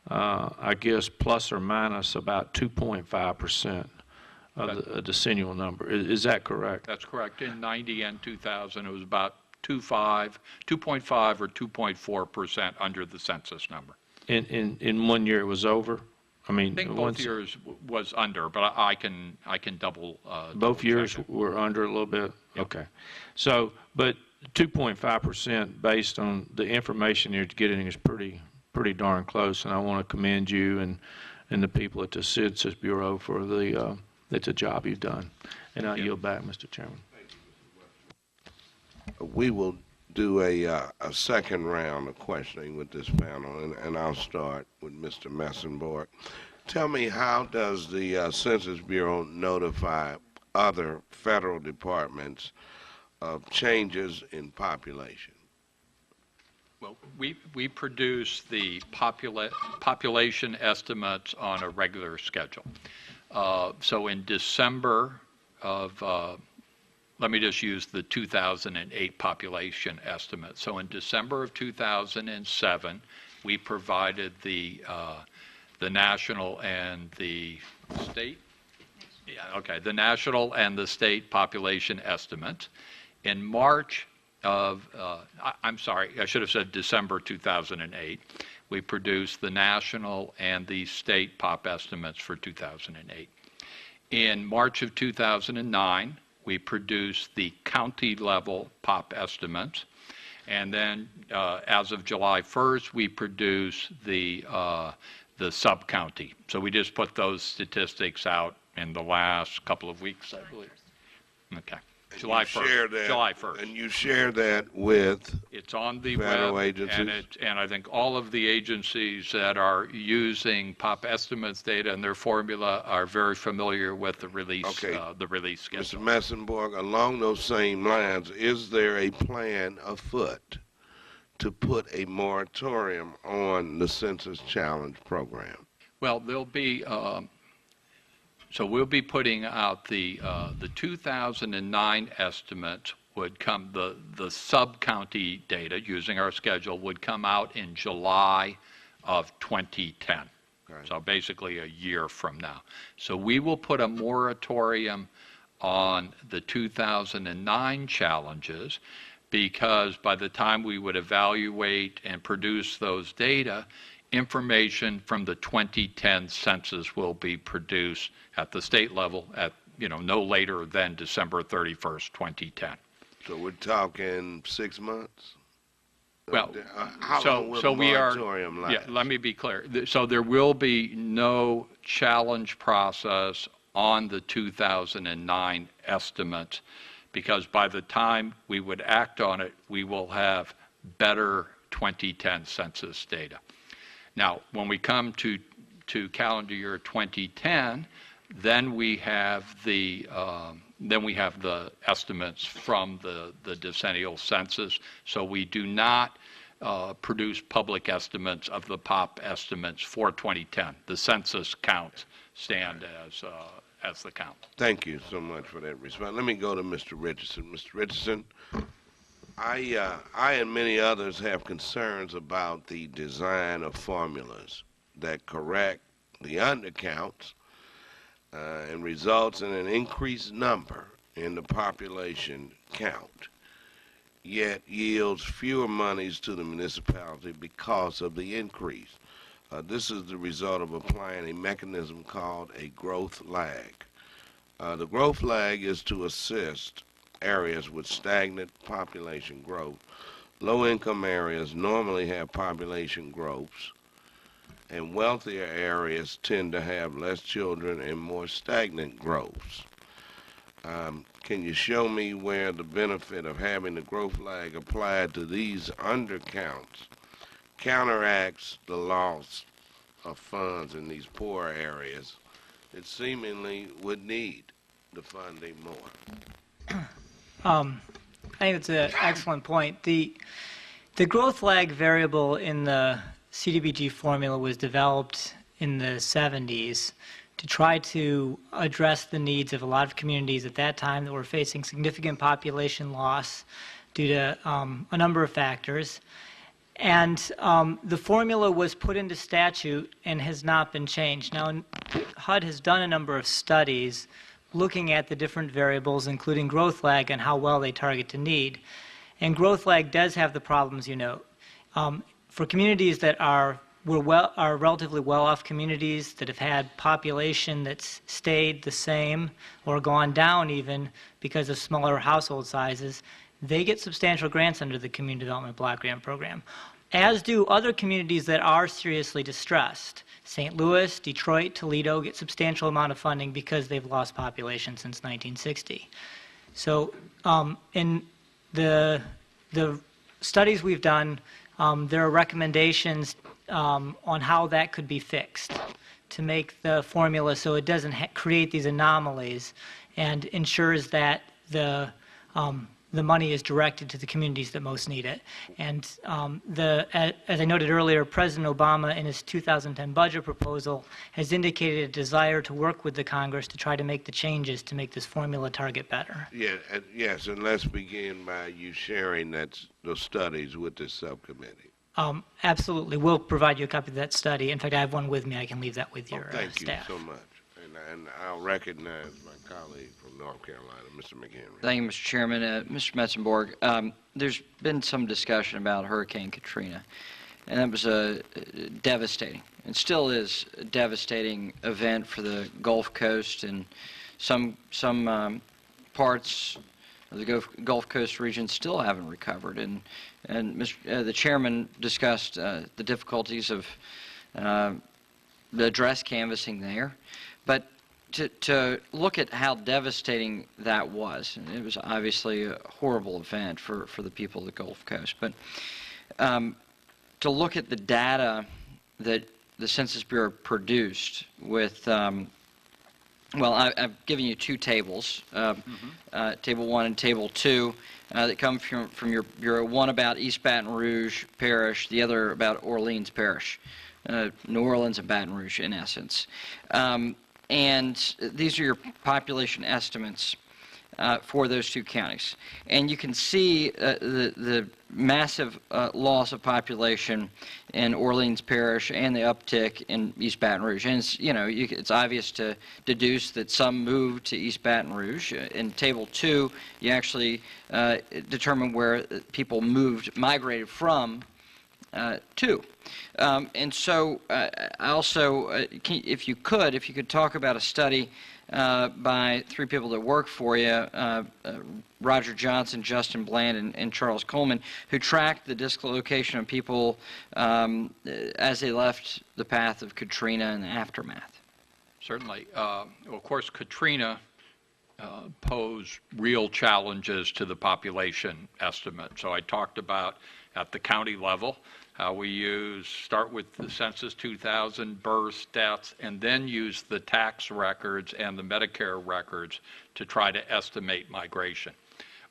I guess plus or minus about 2.5% of the decennial number. Is that correct? That's correct. In 90 and 2000, it was about 2.5 or 2.4% under the census number. In 1 year it was over? I mean, I think both years was under, but I can double. Both years check it. were under a little bit? Yep. Okay. So, but 2.5% based on the information you're getting is pretty darn close, and I want to commend you and the people at the Census Bureau for the job you've done. And I yield back, Mr. Chairman. We will do a second round of questioning with this panel, and I'll start with Mr. Messenborg. Tell me, how does the Census Bureau notify other federal departments of changes in population? Well, we produce the population estimates on a regular schedule. So in December of let me just use the 2008 population estimate. So in December of 2007, we provided the national and the state. Yeah, okay, the national and the state population estimate. In March of, I'm sorry, I should have said December 2008, we produced the national and the state pop estimates for 2008. In March of 2009, we produced the county level pop estimates, and then as of July 1st, we produce the sub-county. So we just put those statistics out in the last couple of weeks, I believe. Okay. July 1st. July 1st. And you share that with it's on the federal web, agencies? and I think all of the agencies that are using pop estimates data and their formula are very familiar with the release, the release schedule. Mr. Messenborg, along those same lines, is there a plan afoot to put a moratorium on the Census Challenge program? Well, there'll be. So we'll be putting out the 2009 estimate would come, the sub-county data using our schedule would come out in July of 2010. Right. So basically a year from now. So we will put a moratorium on the 2009 challenges, because by the time we would evaluate and produce those data, information from the 2010 census will be produced at the state level at, no later than December 31st, 2010. So we're talking 6 months? Well, how long will the moratorium last? Yeah, let me be clear. So there will be no challenge process on the 2009 estimate, because by the time we would act on it, we will have better 2010 census data. Now, when we come to calendar year 2010, then we have the estimates from the decennial census. So we do not produce public estimates of the pop estimates for 2010. The census counts stand as the count. Thank you so much for that response. Let me go to Mr. Richardson. Mr. Richardson, I and many others have concerns about the design of formulas that correct the undercounts and results in an increased number in the population count, yet yields fewer monies to the municipality because of the increase. This is the result of applying a mechanism called a growth lag. The growth lag is to assist areas with stagnant population growth. Low-income areas normally have population growths, and wealthier areas tend to have less children and more stagnant growths. Can you show me where the benefit of having the growth lag applied to these undercounts counteracts the loss of funds in these poor areas that seemingly would need the funding more? I think that's an excellent point. The growth lag variable in the CDBG formula was developed in the 70s to try to address the needs of a lot of communities at that time that were facing significant population loss due to a number of factors. And the formula was put into statute and has not been changed. Now, HUD has done a number of studies looking at the different variables, including growth lag, and how well they target to need. And growth lag does have the problems you note. For communities that are relatively well-off communities that have had population that's stayed the same or gone down even because of smaller household sizes, they get substantial grants under the Community Development Block Grant Program, as do other communities that are seriously distressed. St. Louis, Detroit, Toledo get substantial amount of funding because they've lost population since 1960. So in the studies we've done, there are recommendations on how that could be fixed to make the formula so it doesn't create these anomalies and ensures that the money is directed to the communities that most need it. And as I noted earlier, President Obama in his 2010 budget proposal has indicated a desire to work with the Congress to try to make the changes to make this formula target better. Yeah, yes, and let's begin by you sharing those studies with the subcommittee. Absolutely. We'll provide you a copy of that study. In fact, I have one with me. I can leave that with your Thank staff. you so much. And I'll recognize my colleague from North Carolina, Mr. McHenry. Thank you, Mr. Chairman. Mr. Metzenborg, there's been some discussion about Hurricane Katrina, and that was a devastating, and still is a devastating event for the Gulf Coast and some parts of the Gulf Coast region still haven't recovered. And the chairman discussed the difficulties of the address canvassing there, but to look at how devastating that was, and it was obviously a horrible event for the people of the Gulf Coast, but to look at the data that the Census Bureau produced with, well, I've given you two tables, Table 1 and Table 2, that come from your Bureau, one about East Baton Rouge Parish, the other about Orleans Parish, New Orleans and Baton Rouge in essence. And these are your population estimates for those two counties. And you can see the massive loss of population in Orleans Parish and the uptick in East Baton Rouge. And it's, it's obvious to deduce that some moved to East Baton Rouge. In Table 2, you actually determine where people migrated from to. And so I also, if you could talk about a study by three people that work for you, Roger Johnson, Justin Bland, and Charles Coleman, who tracked the dislocation of people as they left the path of Katrina and the aftermath. Certainly. Well, of course, Katrina posed real challenges to the population estimate. So I talked about at the county level how we start with the Census 2000 births, deaths, and then use the tax records and the Medicare records to try to estimate migration.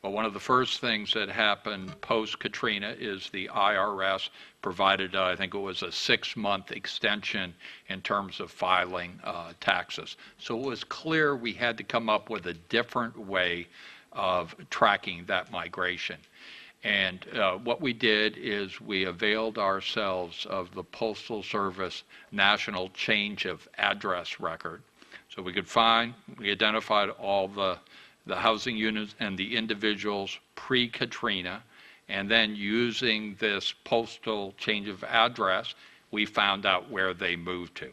Well, one of the first things that happened post-Katrina is the IRS provided, I think it was a 6-month extension in terms of filing taxes. So it was clear we had to come up with a different way of tracking that migration. And what we did is we availed ourselves of the Postal Service National Change of Address record. So we identified all the housing units and the individuals pre-Katrina, and then using this postal change of address, we found out where they moved to.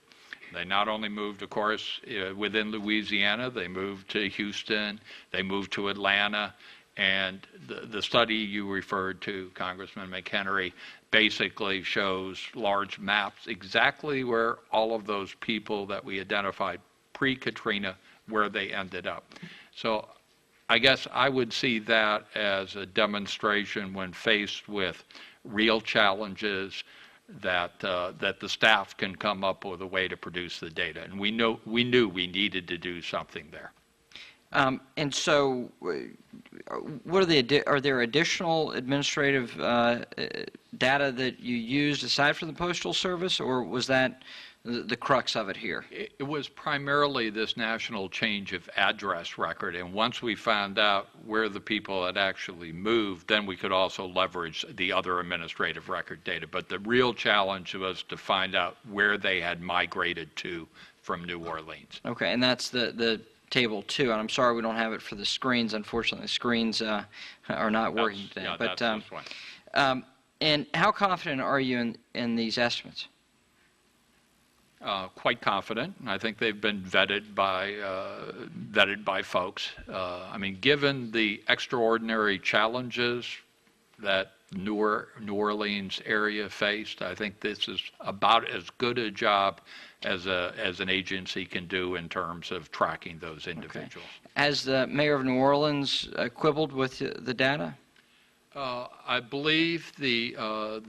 They not only moved, of course, within Louisiana, they moved to Houston, they moved to Atlanta, and the study you referred to, Congressman McHenry, basically shows large maps exactly where all of those people that we identified pre-Katrina, where they ended up. So I guess I would see that as a demonstration when faced with real challenges that the staff can come up with a way to produce the data. And we knew we needed to do something there. And so, what are there additional administrative data that you used aside from the Postal Service, or was that the crux of it here? It was primarily this national change of address record, and once we found out where the people had actually moved, then we could also leverage the other administrative record data. But the real challenge was to find out where they had migrated to from New Orleans. Okay, and that's the table 2, and I'm sorry we don't have it for the screens. Unfortunately, the screens are not working today. Yeah, But that's this one. and how confident are you in these estimates? Quite confident. I think they've been vetted by folks. I mean, given the extraordinary challenges that New Orleans area faced, I think this is about as good a job as an agency can do in terms of tracking those individuals. Okay. Has the mayor of New Orleans quibbled with the data? I believe the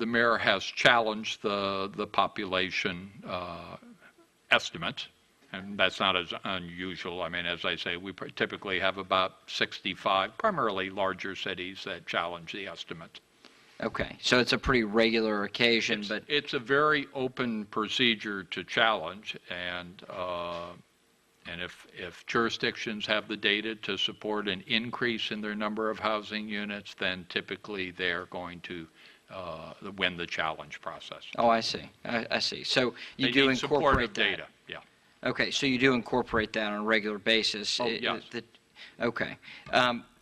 mayor has challenged the population estimate, and that's not as unusual. I mean, as I say, we typically have about 65, primarily larger cities, that challenge the estimate. Okay, so it's a pretty regular occasion, but it's a very open procedure to challenge, and if jurisdictions have the data to support an increase in their number of housing units, then typically they're going to win the challenge process. oh, I see. I see. So you They do need supportive incorporate that. data. Yeah. Okay, so you do incorporate that on a regular basis. Oh, yes. Okay.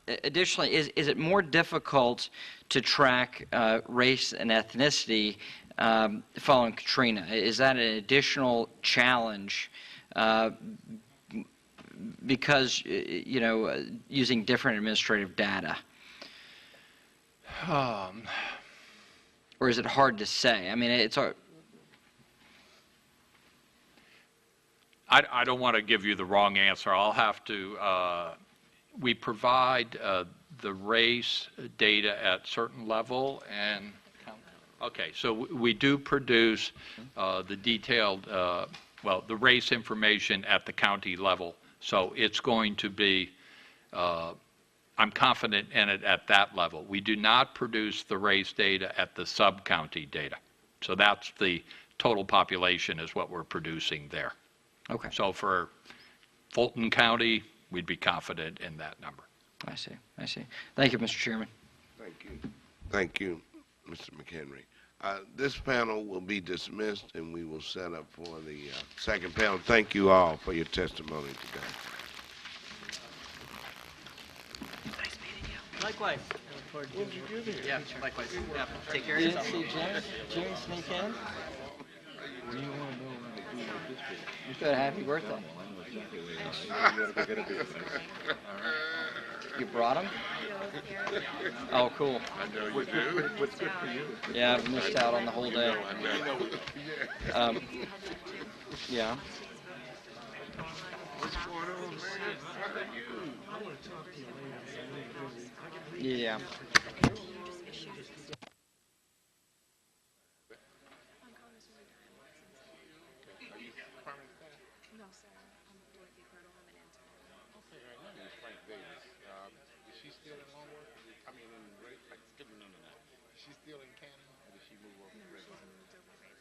Additionally, is it more difficult to track race and ethnicity following Katrina? Is that an additional challenge because, using different administrative data? Or is it hard to say? I mean, it's hard. I don't want to give you the wrong answer. I'll have to, we provide the race data at certain level, and, okay, so we do produce the detailed, the race information at the county level. So it's going to be, I'm confident in it at that level. We do not produce the race data at the sub-county data. So that's the total population is what we're producing there. Okay. So for Fulton County, we'd be confident in that number. I see. I see. Thank you, Mr. Chairman. Thank you. Thank you, Mr. McHenry. This panel will be dismissed, and we will set up for the second panel. Thank you all for your testimony today. Nice meeting you. Likewise. I look forward to What did you do here? Yeah, likewise. Yeah, take care of yourself. See Jimmy sneak in? You said happy birthday. You brought him? Oh, cool. I know you do. What's good for you? Yeah, I've missed out on the whole day. Yeah. What's going on, man? How are you? I want to talk to you later. Yeah. No, sir. I'm Dorothy Purdle. I'm an intern. Okay, right. My name is Frank Davis. Is she still in Longworth? I mean, in Ray? No. Is she still in Canton, or did she move over to Red? She's moved over to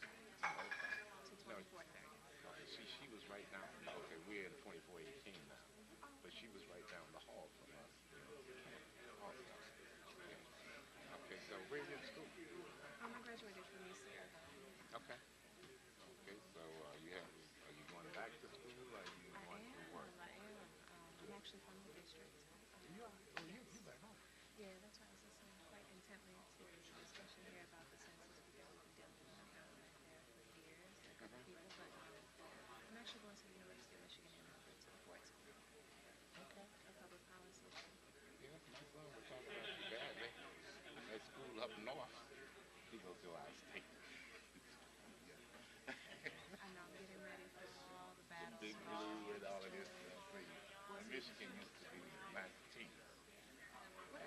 2430. Okay, she was right down. Okay, we're in 2418 now, but she was right down the hall from us. Awesome. Okay, so where are you in school? I graduated from UCF. Okay. Okay, so are you going back to school, or are you going to work? I am. I'm actually from the district. You back home. Yeah, that's why I was listening quite intently to the discussion here about the census because we've been dealing with there for years, a couple people, but I'm actually going to the University of Michigan in Ann Arbor to the Ford School. Okay. A public policy. Yeah, my son was talking about you guys. That school up north, he goes to our state. I know I'm getting ready for all the battles. Big blue and all of this stuff. Michigan used to be my team. I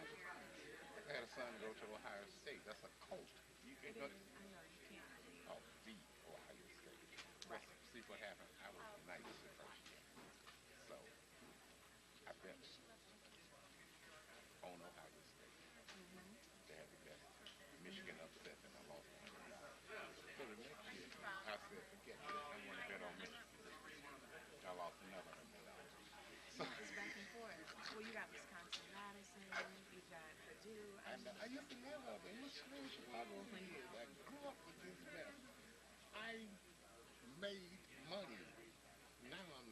had a son go to Ohio State. That's a cult. You can go. I know you can't. Oh, the Ohio State. Right. See what happened? I was nice the first year. So I bet Well, you got Wisconsin, Madison, you got Purdue. I used to live out there. It was strange Chicago for years. I grew up with this mess. I made money. Now I'm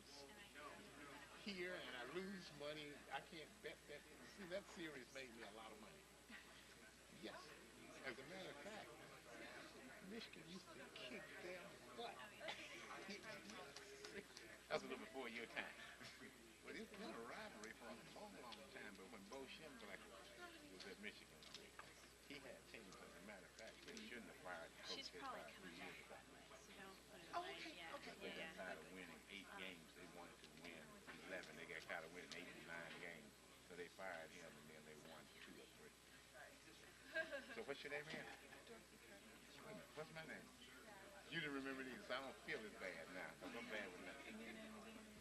here and I lose money. I can't bet that. See, that series made me a lot of money. Yes. As a matter of fact, Michigan used to kick their butt. That's a little before your time. But it's been a rivalry for a long, long time. But when Bo Schembechler was at Michigan State, he had teams. As a matter of fact, they shouldn't have fired the coach. She's They probably fired 3 coming years back ago. that way, so don't put it Oh, away okay, yet. okay. Yeah, They got yeah. tired of winning 8 games. They wanted to win 11. They got tired of winning 8 and 9 games. So they fired him, and then they won 2 or 3. So what's your name again? Wait a minute, what's my name? You didn't remember these, so I don't feel as bad now, because I'm bad with nothing.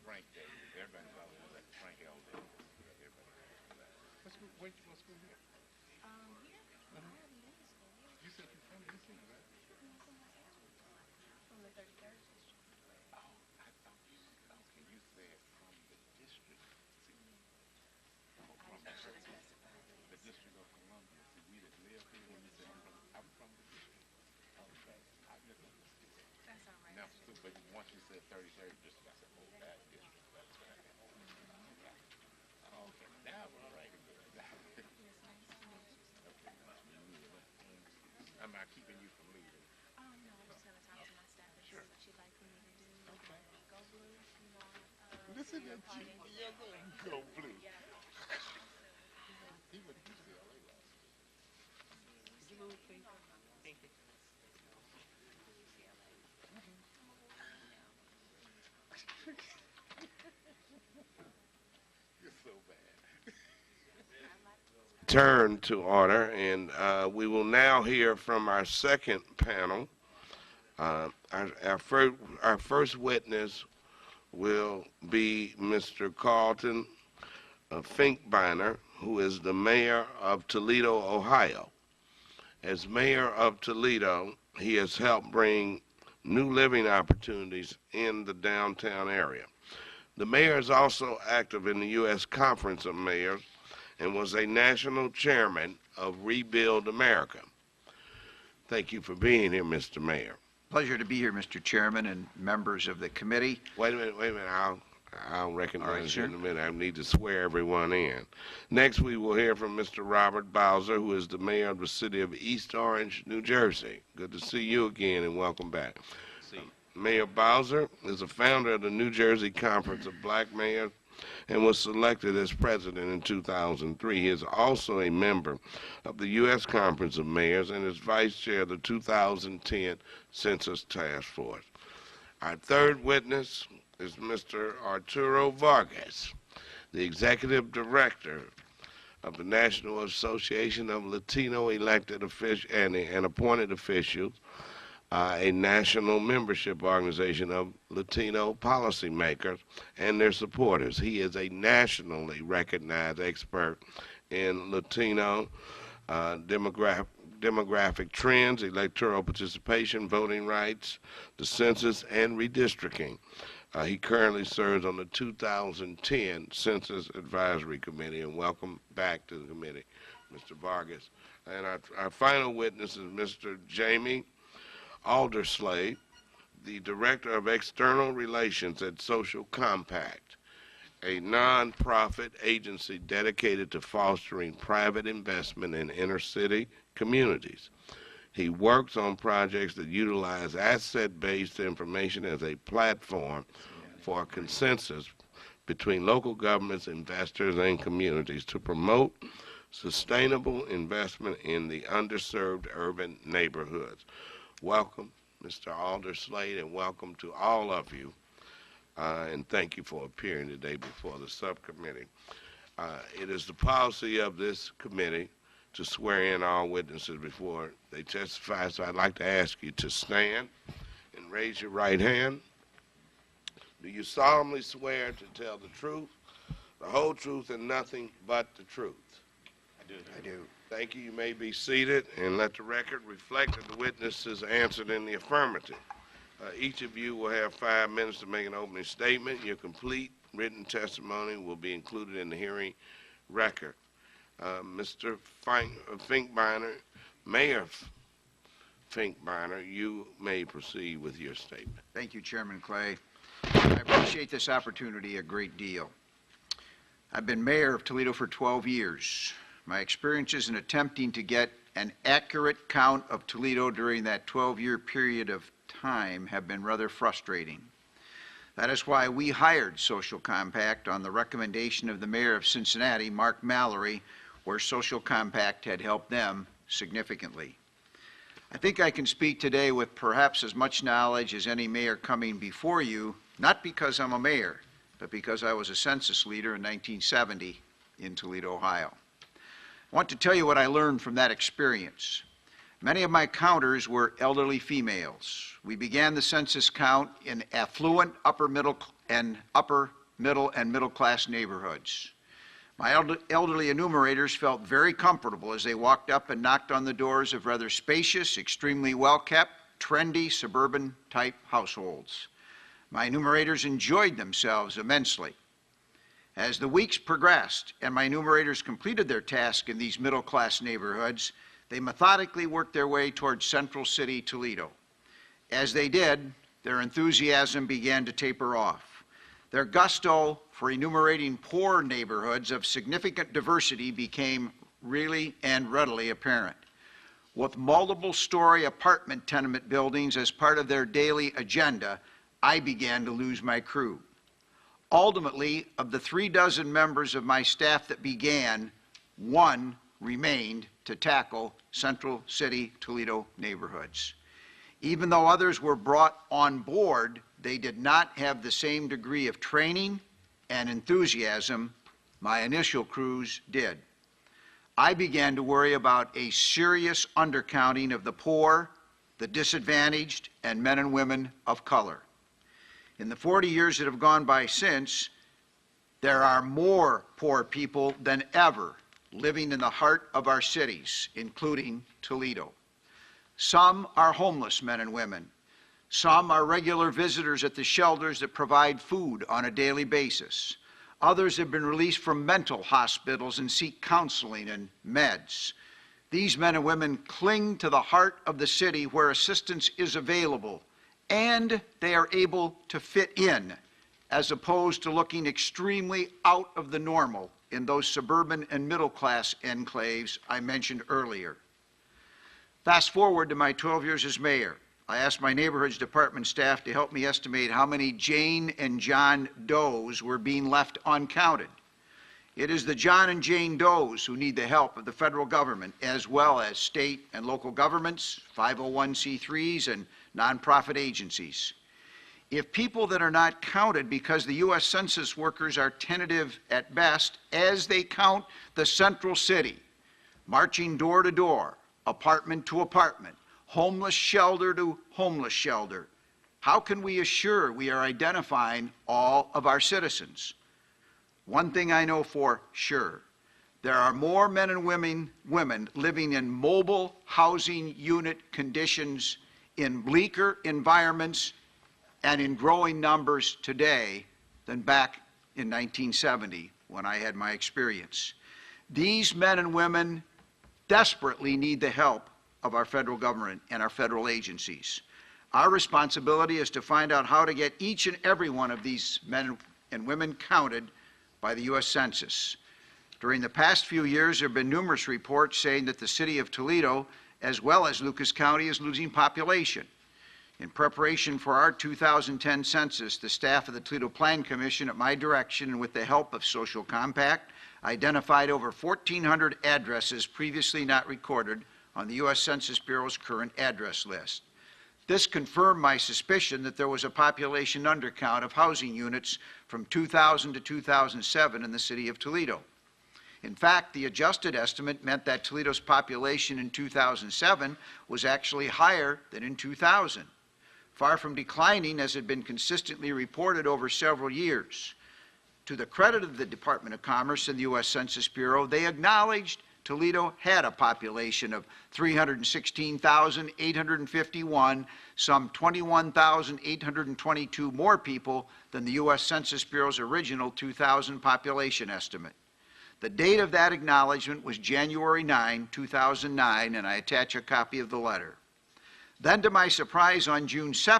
Frank Davis. Everybody calls me that. Frank Elder. Everybody calls me that. What school, where you go to school here? Here? I haven't been to school here. You said you're from D.C., right? From the 33rd district. Oh, I thought you said, okay, you said from the district. See, oh, from the District of Columbia. See, we that live here, when you said I'm from the district. Okay, I misunderstood. That's all right. Now, so, but once you said 33rd district, I said, oh, that district, that's right. Okay. Okay, now we're all right. I'm not keeping you from leaving. Oh, no, I'm just going to talk to my staff and see what you'd like for me to do. Okay. Go blue, you know. Listen to you. You're going to go blue. He went to UCLA last year. Blue, please. Thank you. You're so bad. Turn to order, and we will now hear from our second panel. Our first witness will be Mr. Carlton Finkbeiner, who is the mayor of Toledo, Ohio. As mayor of Toledo, he has helped bring new living opportunities in the downtown area. The mayor is also active in the U.S. Conference of Mayors and was a national chairman of Rebuild America. Thank you for being here, Mr. Mayor. Pleasure to be here, Mr. Chairman and members of the committee. Wait a minute. I'll recognize All right, you sir. in a minute. I need to swear everyone in. Next, we will hear from Mr. Robert Bowser, who is the mayor of the city of East Orange, New Jersey. Good to see you again, and welcome back. Mayor Bowser is a founder of the New Jersey Conference of Black Mayors and was selected as president in 2003. He is also a member of the U.S. Conference of Mayors and is vice chair of the 2010 Census Task Force. Our third witness is Mr. Arturo Vargas, the executive director of the National Association of Latino elected officials and appointed officials, a national membership organization of Latino policymakers and their supporters. He is a nationally recognized expert in Latino demographic trends, electoral participation, voting rights, the census, and redistricting. He currently serves on the 2010 Census Advisory Committee, and welcome back to the committee, Mr. Vargas. And our final witness is Mr. Jamie Alder, the Director of External Relations at Social Compact, a nonprofit agency dedicated to fostering private investment in inner-city communities. He works on projects that utilize asset-based information as a platform for a consensus between local governments, investors, and communities to promote sustainable investment in the underserved urban neighborhoods. Welcome, Mr. Alder, and welcome to all of you, and thank you for appearing today before the subcommittee. It is the policy of this committee to swear in all witnesses before they testify, so I'd like to ask you to stand and raise your right hand. Do you solemnly swear to tell the truth, the whole truth, and nothing but the truth? I do. Thank you. You may be seated, and let the record reflect that the witnesses answered in the affirmative. Each of you will have 5 minutes to make an opening statement. Your complete written testimony will be included in the hearing record. Mr. Finkbeiner, Mayor Finkbeiner, you may proceed with your statement. Thank you, Chairman Clay. I appreciate this opportunity a great deal. I've been mayor of Toledo for 12 years. My experiences in attempting to get an accurate count of Toledo during that 12-year period of time have been rather frustrating. That is why we hired Social Compact on the recommendation of the mayor of Cincinnati, Mark Mallory, where Social Compact had helped them significantly. I think I can speak today with perhaps as much knowledge as any mayor coming before you, not because I'm a mayor, but because I was a census leader in 1970 in Toledo, Ohio. I want to tell you what I learned from that experience. Many of my counters were elderly females. We began the census count in affluent upper middle and middle class neighborhoods. My elderly enumerators felt very comfortable as they walked up and knocked on the doors of rather spacious, extremely well-kept, trendy, suburban-type households. My enumerators enjoyed themselves immensely. As the weeks progressed and my enumerators completed their task in these middle-class neighborhoods, they methodically worked their way towards Central City, Toledo. As they did, their enthusiasm began to taper off. Their gusto for enumerating poor neighborhoods of significant diversity became really and readily apparent. With multiple-story apartment tenement buildings as part of their daily agenda, I began to lose my crew. Ultimately, of the 36 members of my staff that began, one remained to tackle Central City, Toledo neighborhoods. Even though others were brought on board, they did not have the same degree of training and enthusiasm my initial crews did. I began to worry about a serious undercounting of the poor, the disadvantaged, and men and women of color. In the 40 years that have gone by since, there are more poor people than ever living in the heart of our cities, including Toledo. Some are homeless men and women. Some are regular visitors at the shelters that provide food on a daily basis. Others have been released from mental hospitals and seek counseling and meds. These men and women cling to the heart of the city where assistance is available, and they are able to fit in, as opposed to looking extremely out of the normal in those suburban and middle-class enclaves I mentioned earlier. Fast forward to my 12 years as mayor. I asked my neighborhoods department staff to help me estimate how many Jane and John Does were being left uncounted. It is the John and Jane Does who need the help of the federal government, as well as state and local governments, 501c3s, and nonprofit agencies. If people that are not counted because the U.S. Census workers are tentative at best as they count the central city, marching door to door, apartment to apartment, homeless shelter to homeless shelter, how can we assure we are identifying all of our citizens? One thing I know for sure, there are more men and women living in mobile housing unit conditions in bleaker environments and in growing numbers today than back in 1970 when I had my experience. These men and women desperately need the help of our federal government and our federal agencies. Our responsibility is to find out how to get each and every one of these men and women counted by the U.S. Census. During the past few years, there have been numerous reports saying that the city of Toledo, as well as Lucas County, is losing population. In preparation for our 2010 census, the staff of the Toledo Plan Commission, at my direction and with the help of Social Compact, identified over 1,400 addresses previously not recorded on the U.S. Census Bureau's current address list. This confirmed my suspicion that there was a population undercount of housing units from 2000 to 2007 in the city of Toledo. In fact, the adjusted estimate meant that Toledo's population in 2007 was actually higher than in 2000, far from declining as had been consistently reported over several years. To the credit of the Department of Commerce and the U.S. Census Bureau, they acknowledged Toledo had a population of 316,851, some 21,822 more people than the U.S. Census Bureau's original 2000 population estimate. The date of that acknowledgement was January 9, 2009, and I attach a copy of the letter. Then, to my surprise, on June 2,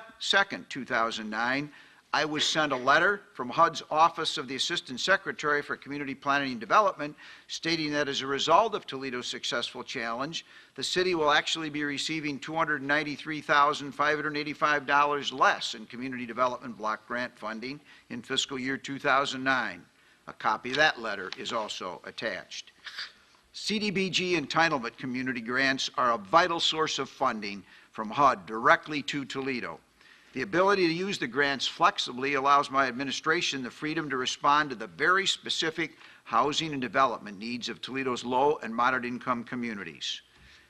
2009, I was sent a letter from HUD's Office of the Assistant Secretary for Community Planning and Development stating that as a result of Toledo's successful challenge, the city will actually be receiving $293,585 less in community development block grant funding in fiscal year 2009. A copy of that letter is also attached. CDBG entitlement community grants are a vital source of funding from HUD directly to Toledo. The ability to use the grants flexibly allows my administration the freedom to respond to the very specific housing and development needs of Toledo's low and moderate income communities.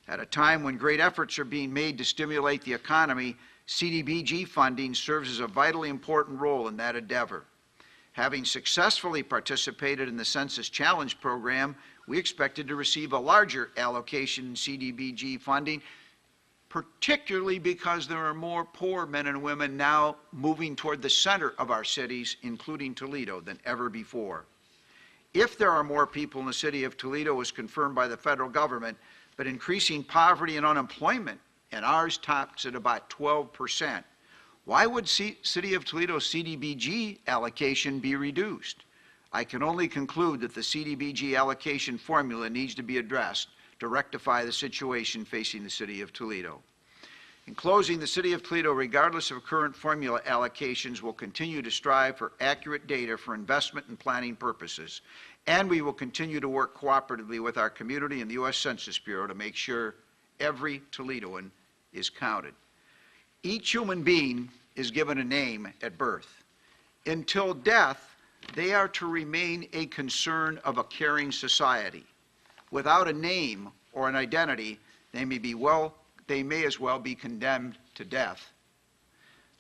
At a time when great efforts are being made to stimulate the economy, CDBG funding serves as a vitally important role in that endeavor. Having successfully participated in the Census Challenge program, we expected to receive a larger allocation in CDBG funding, particularly because there are more poor men and women now moving toward the center of our cities, including Toledo, than ever before. If there are more people in the city of Toledo as confirmed by the federal government, but increasing poverty and unemployment, and ours tops at about 12%, why would City of Toledo CDBG allocation be reduced? I can only conclude that the CDBG allocation formula needs to be addressed to rectify the situation facing the City of Toledo. In closing, the City of Toledo, regardless of current formula allocations, will continue to strive for accurate data for investment and planning purposes, and we will continue to work cooperatively with our community and the U.S. Census Bureau to make sure every Toledoan is counted. Each human being is given a name at birth. Until death, they are to remain a concern of a caring society. Without a name or an identity, they may as well be condemned to death.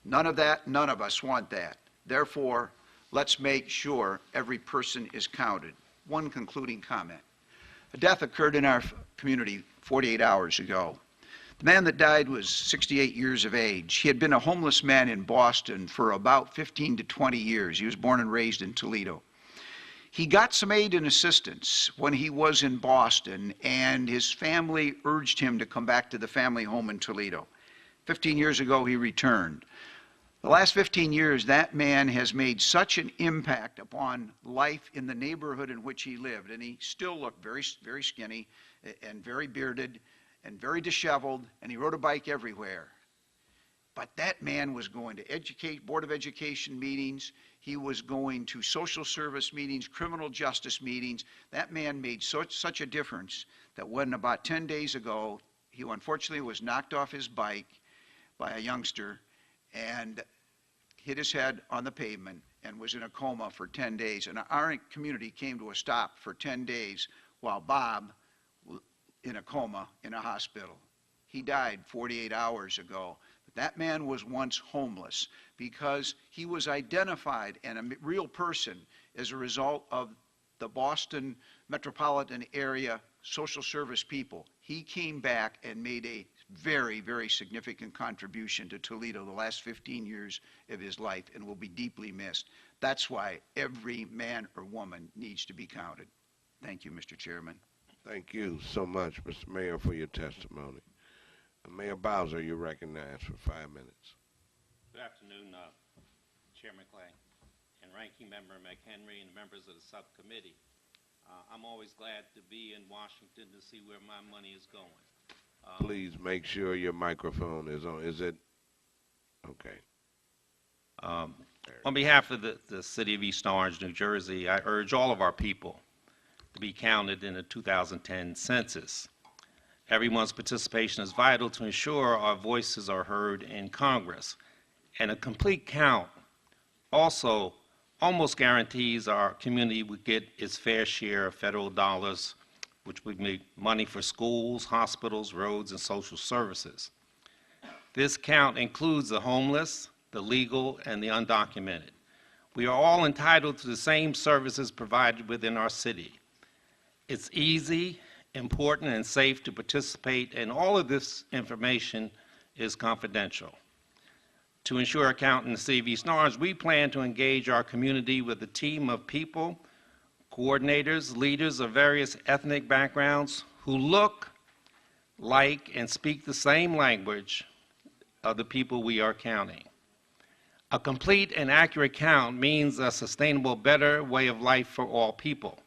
None of us want that. Therefore, let's make sure every person is counted. One concluding comment. A death occurred in our community 48 hours ago. The man that died was 68 years of age. He had been a homeless man in Boston for about 15 to 20 years. He was born and raised in Toledo. He got some aid and assistance when he was in Boston, and his family urged him to come back to the family home in Toledo. 15 years ago, he returned. The last 15 years, that man has made such an impact upon life in the neighborhood in which he lived, and he still looked very, very skinny and very bearded and very disheveled, and he rode a bike everywhere. But that man was going to Board of Education meetings. He was going to social service meetings, criminal justice meetings. That man made such a difference that when about 10 days ago, he unfortunately was knocked off his bike by a youngster and hit his head on the pavement and was in a coma for 10 days. And our community came to a stop for 10 days while Bob in a coma in a hospital. He died 48 hours ago. But that man was once homeless because he was identified and a real person as a result of the Boston metropolitan area social service people. He came back and made a very, very significant contribution to Toledo the last 15 years of his life and will be deeply missed. That's why every man or woman needs to be counted. Thank you, Mr. Chairman. Thank you so much, Mr. Mayor, for your testimony. Mayor Bowser, you're recognized for 5 minutes. Good afternoon, Chairman Clay and Ranking Member McHenry and members of the subcommittee. I'm always glad to be in Washington to see where my money is going. Please make sure your microphone is on. Is it? Okay. On behalf of the City of East Orange, New Jersey, I urge all of our people to be counted in the 2010 census. Everyone's participation is vital to ensure our voices are heard in Congress. And a complete count also almost guarantees our community would get its fair share of federal dollars, which would make money for schools, hospitals, roads, and social services. This count includes the homeless, the legal, and the undocumented. We are all entitled to the same services provided within our city. It's easy important and safe to participate, and all of this information is confidential. To ensure a count in the City of East Orange, we plan to engage our community with a team of people, coordinators, leaders of various ethnic backgrounds who look like and speak the same language of the people we are counting. A complete and accurate count means a sustainable, better way of life for all people.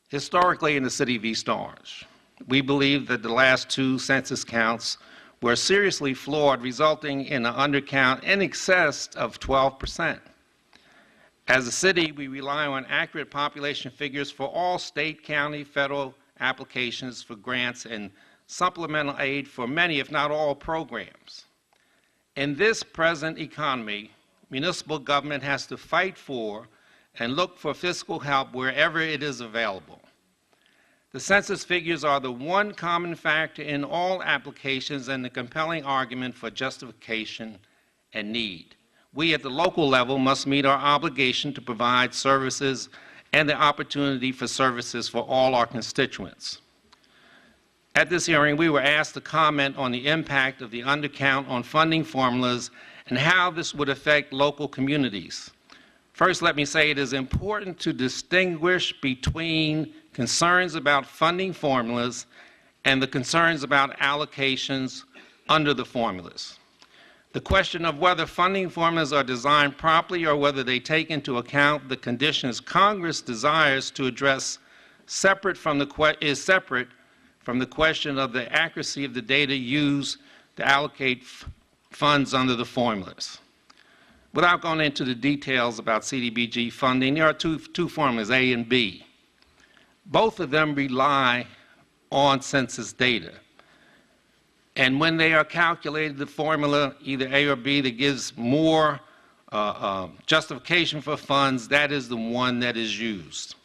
Historically, in the City of East Orange, we believe that the last two census counts were seriously flawed, resulting in an undercount in excess of 12%. As a city, we rely on accurate population figures for all state, county, federal applications for grants and supplemental aid for many, if not all, programs. In this present economy, municipal government has to fight for and look for fiscal help wherever it is available. The census figures are the one common factor in all applications and the compelling argument for justification and need. We at the local level must meet our obligation to provide services and the opportunity for services for all our constituents. At this hearing, we were asked to comment on the impact of the undercount on funding formulas and how this would affect local communities. First, let me say it is important to distinguish between concerns about funding formulas and the concerns about allocations under the formulas. The question of whether funding formulas are designed properly or whether they take into account the conditions Congress desires to address is separate from the question of the accuracy of the data used to allocate funds under the formulas. Without going into the details about CDBG funding, there are two formulas, A and B. Both of them rely on census data. And when they are calculated, the formula, either A or B, that gives more justification for funds, that is the one that is used.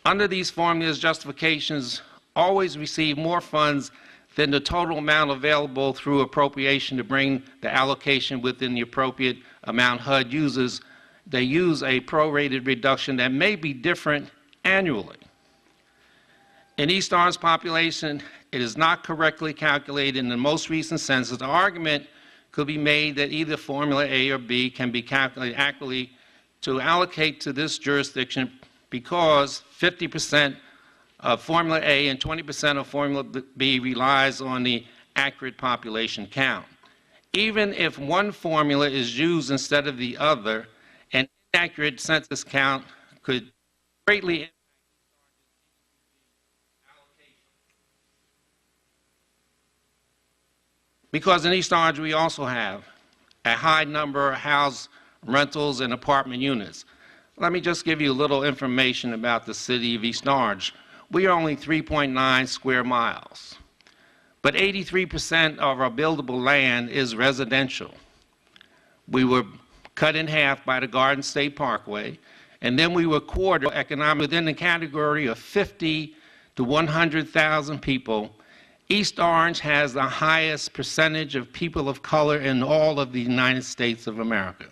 Under these formulas, justifications always receive more funds than the total amount available through appropriation to bring the allocation within the appropriate amount HUD uses. They use a prorated reduction that may be different annually. In East Orange population, it is not correctly calculated in the most recent census. The argument could be made that either formula A or B can be calculated accurately to allocate to this jurisdiction because 50% of formula A and 20% of formula B relies on the accurate population count. Even if one formula is used instead of the other, an inaccurate census count could greatly impact because in East Orange we also have a high number of house rentals and apartment units. Let me just give you a little information about the city of East Orange. We are only 3.9 square miles, but 83% of our buildable land is residential. We were cut in half by the Garden State Parkway, and then we were quartered economically within the category of 50 to 100,000 people. East Orange has the highest percentage of people of color in all of the United States of America,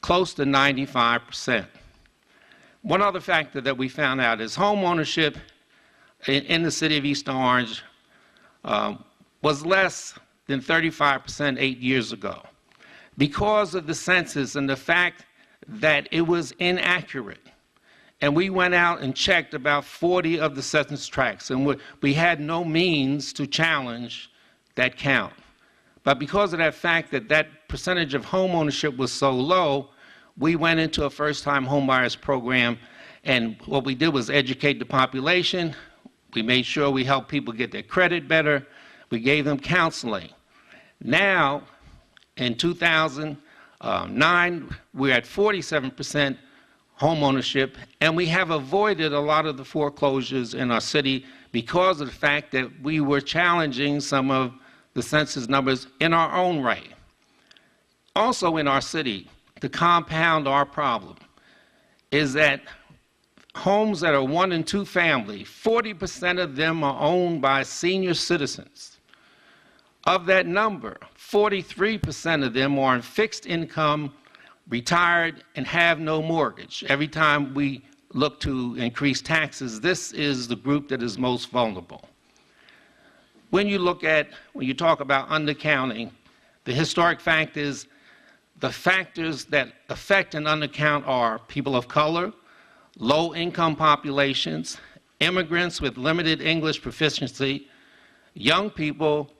close to 95%. One other factor that we found out is home ownership in the city of East Orange was less than 35% 8 years ago. Because of the census and the fact that it was inaccurate, and we went out and checked about 40 of the census tracts, and we had no means to challenge that count. But because of that fact that that percentage of home ownership was so low, we went into a first-time homebuyers program, and what we did was educate the population. We made sure we helped people get their credit better. We gave them counseling. Now, in 2009, we're at 47% home ownership, and we have avoided a lot of the foreclosures in our city because of the fact that we were challenging some of the census numbers in our own right. Also in our city, to compound our problem, is that homes that are 1 and 2 family, 40% of them are owned by senior citizens. Of that number, 43% of them are on fixed income, retired, and have no mortgage. Every time we look to increase taxes, this is the group that is most vulnerable. When you talk about undercounting, the historic fact is the factors that affect an undercount are people of color, low-income populations, immigrants with limited English proficiency, young people,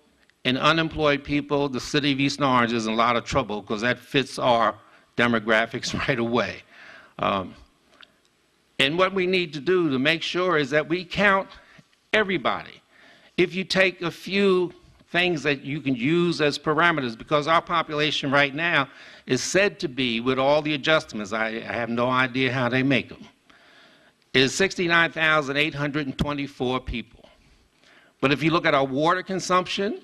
and unemployed people. The city of Eastern Orange is in a lot of trouble because that fits our demographics right away. And what we need to do to make sure is that we count everybody. If you take a few things that you can use as parameters, because our population right now is said to be, with all the adjustments, I have no idea how they make them, is 69,824 people. But if you look at our water consumption,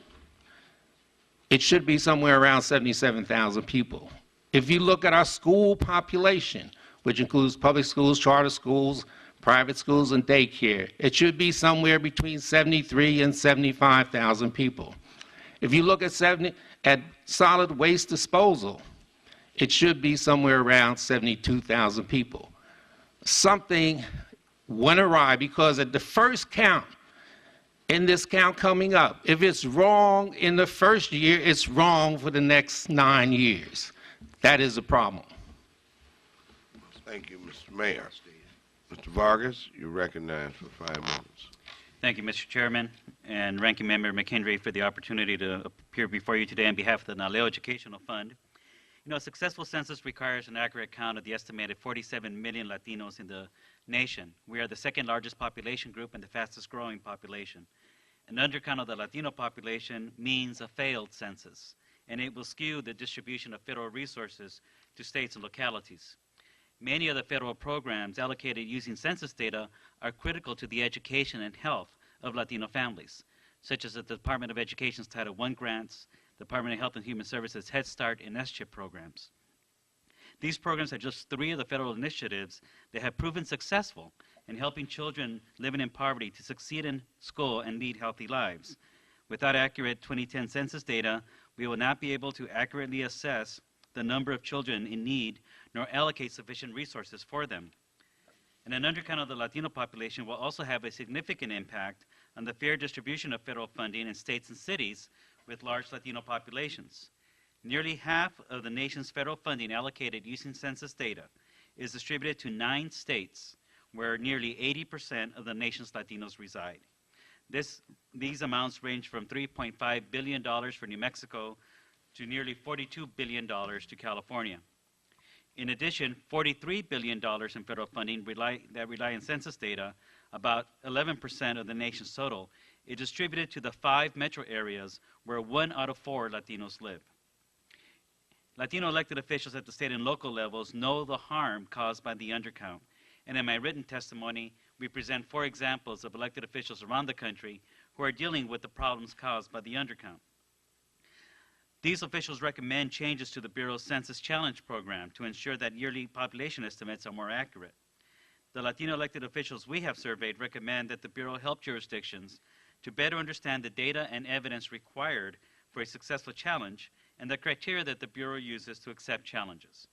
it should be somewhere around 77,000 people. If you look at our school population, which includes public schools, charter schools, private schools, and daycare, it should be somewhere between 73 and 75,000 people. If you look at solid waste disposal, it should be somewhere around 72,000 people. Something went awry because at the first count, in this count coming up, if it's wrong in the first year, it's wrong for the next 9 years. That is a problem. Thank you, Mr. Mayor. Mr. Vargas, you're recognized for 5 minutes. Thank you, Mr. Chairman and Ranking Member McHenry, for the opportunity to appear before you today on behalf of the Naleo Educational Fund. You know, a successful census requires an accurate count of the estimated 47 million Latinos in the nation. We are the second largest population group and the fastest growing population. An undercount of the Latino population means a failed census, and it will skew the distribution of federal resources to states and localities. Many of the federal programs allocated using census data are critical to the education and health of Latino families, such as the Department of Education's Title I grants, Department of Health and Human Services Head Start and SCHIP programs. These programs are just 3 of the federal initiatives that have proven successful in helping children living in poverty to succeed in school and lead healthy lives. Without accurate 2010 census data, we will not be able to accurately assess the number of children in need nor allocate sufficient resources for them. And an undercount of the Latino population will also have a significant impact on the fair distribution of federal funding in states and cities with large Latino populations. Nearly half of the nation's federal funding allocated using census data is distributed to 9 states where nearly 80% of the nation's Latinos reside. These amounts range from $3.5 billion for New Mexico to nearly $42 billion to California. In addition, $43 billion in federal funding that rely on census data, about 11% of the nation's total, is distributed to the 5 metro areas where 1 out of 4 Latinos live. Latino elected officials at the state and local levels know the harm caused by the undercount. And in my written testimony, we present 4 examples of elected officials around the country who are dealing with the problems caused by the undercount. These officials recommend changes to the Bureau's Census Challenge program to ensure that yearly population estimates are more accurate. The Latino elected officials we have surveyed recommend that the Bureau help jurisdictions to better understand the data and evidence required for a successful challenge and the criteria that the Bureau uses to accept challenges.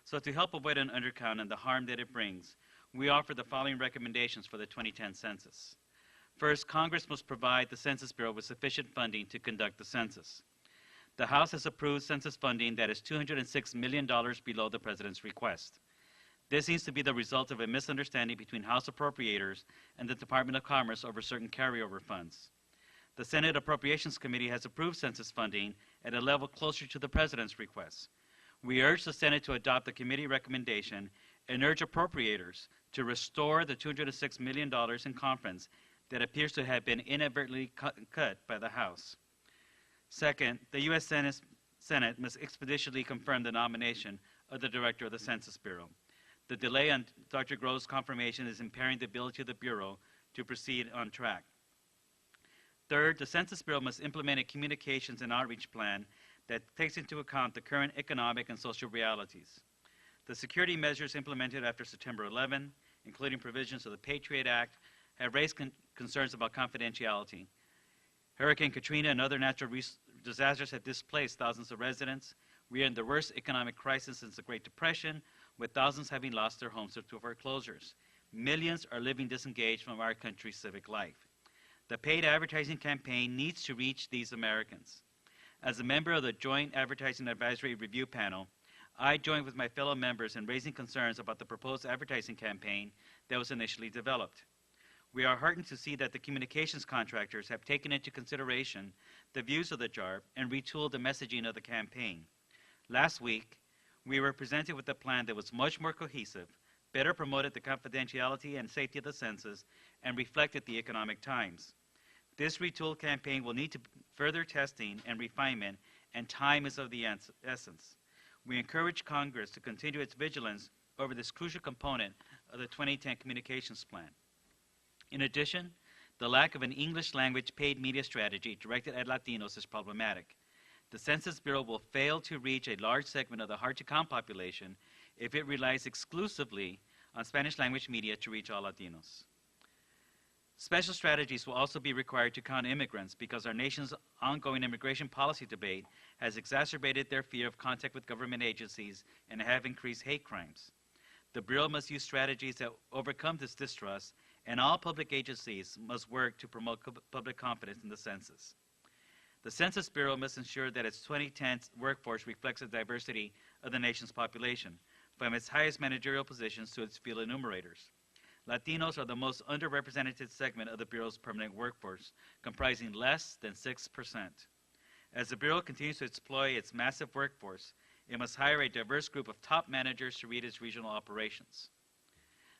So to help avoid an undercount and the harm that it brings, we offer the following recommendations for the 2010 census. First, Congress must provide the Census Bureau with sufficient funding to conduct the census. The House has approved census funding that is $206 million below the President's request. This seems to be the result of a misunderstanding between House appropriators and the Department of Commerce over certain carryover funds. The Senate Appropriations Committee has approved census funding at a level closer to the President's request. We urge the Senate to adopt the committee recommendation and urge appropriators to restore the $206 million in conference that appears to have been inadvertently cut by the House. Second, the U.S. Senate must expeditiously confirm the nomination of the Director of the Census Bureau. The delay on Dr. Grove's confirmation is impairing the ability of the Bureau to proceed on track. Third, the Census Bureau must implement a communications and outreach plan that takes into account the current economic and social realities. The security measures implemented after September 11, including provisions of the Patriot Act, have raised concerns about confidentiality. Hurricane Katrina and other natural disasters have displaced thousands of residents. We are in the worst economic crisis since the Great Depression, with thousands having lost their homes to foreclosures. Millions are living disengaged from our country's civic life. The paid advertising campaign needs to reach these Americans. As a member of the Joint Advertising Advisory Review Panel, I joined with my fellow members in raising concerns about the proposed advertising campaign that was initially developed. We are heartened to see that the communications contractors have taken into consideration the views of the JARP and retooled the messaging of the campaign. Last week, we were presented with a plan that was much more cohesive, better promoted the confidentiality and safety of the census, and reflected the economic times. This retooled campaign will need further testing and refinement, and time is of the essence. We encourage Congress to continue its vigilance over this crucial component of the 2010 Communications Plan. In addition, the lack of an English language paid media strategy directed at Latinos is problematic. The Census Bureau will fail to reach a large segment of the hard-to-count population if it relies exclusively on Spanish language media to reach all Latinos. Special strategies will also be required to count immigrants because our nation's ongoing immigration policy debate has exacerbated their fear of contact with government agencies and have increased hate crimes. The Bureau must use strategies that overcome this distrust, and all public agencies must work to promote public confidence in the census. The Census Bureau must ensure that its 2010 workforce reflects the diversity of the nation's population, from its highest managerial positions to its field enumerators. Latinos are the most underrepresented segment of the Bureau's permanent workforce, comprising less than 6%. As the Bureau continues to exploit its massive workforce, it must hire a diverse group of top managers to lead its regional operations.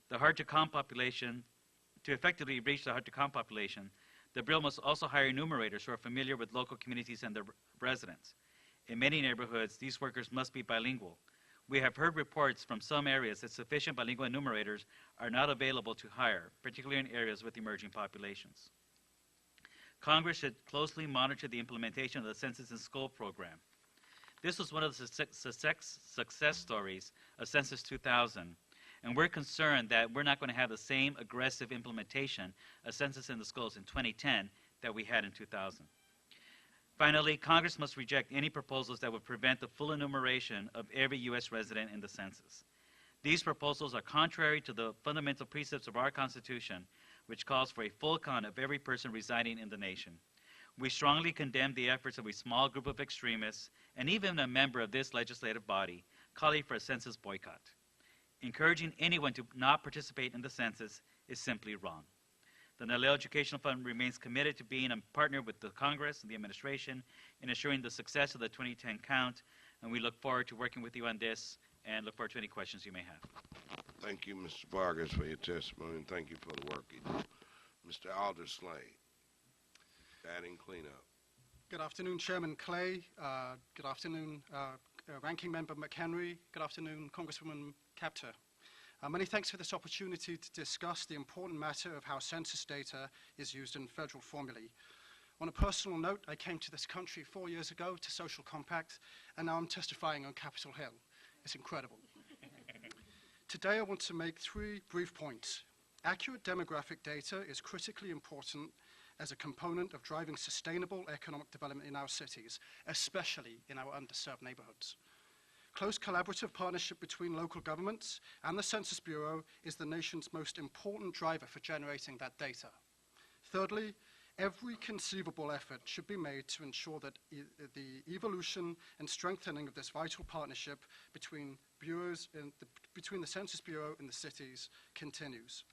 To effectively reach the hard-to-count population, the Bureau must also hire enumerators who are familiar with local communities and their residents. In many neighborhoods, these workers must be bilingual. We have heard reports from some areas that sufficient bilingual enumerators are not available to hire, particularly in areas with emerging populations. Congress should closely monitor the implementation of the Census in School program. This was one of the success stories of Census 2000, and we're concerned that we're not going to have the same aggressive implementation of Census in the Schools in 2010 that we had in 2000. Finally, Congress must reject any proposals that would prevent the full enumeration of every U.S. resident in the census. These proposals are contrary to the fundamental precepts of our Constitution, which calls for a full count of every person residing in the nation. We strongly condemn the efforts of a small group of extremists, and even a member of this legislative body, calling for a census boycott. Encouraging anyone to not participate in the census is simply wrong. The Naleo Educational Fund remains committed to being a partner with the Congress and the administration in ensuring the success of the 2010 count, and we look forward to working with you on this and look forward to any questions you may have. Thank you, Mr. Vargas, for your testimony, and thank you for the work you do. Mr. Alder Slade, batting cleanup. Good afternoon, Chairman Clay. Good afternoon, Ranking Member McHenry. Good afternoon, Congresswoman Kaptur. Many thanks for this opportunity to discuss the important matter of how census data is used in federal formulae. On a personal note, I came to this country 4 years ago to Social Compact, and now I'm testifying on Capitol Hill. It's incredible. Today I want to make 3 brief points. Accurate demographic data is critically important as a component of driving sustainable economic development in our cities, especially in our underserved neighborhoods. Close collaborative partnership between local governments and the Census Bureau is the nation's most important driver for generating that data. Thirdly, every conceivable effort should be made to ensure that the evolution and strengthening of this vital partnership between between the Census Bureau and the cities continues.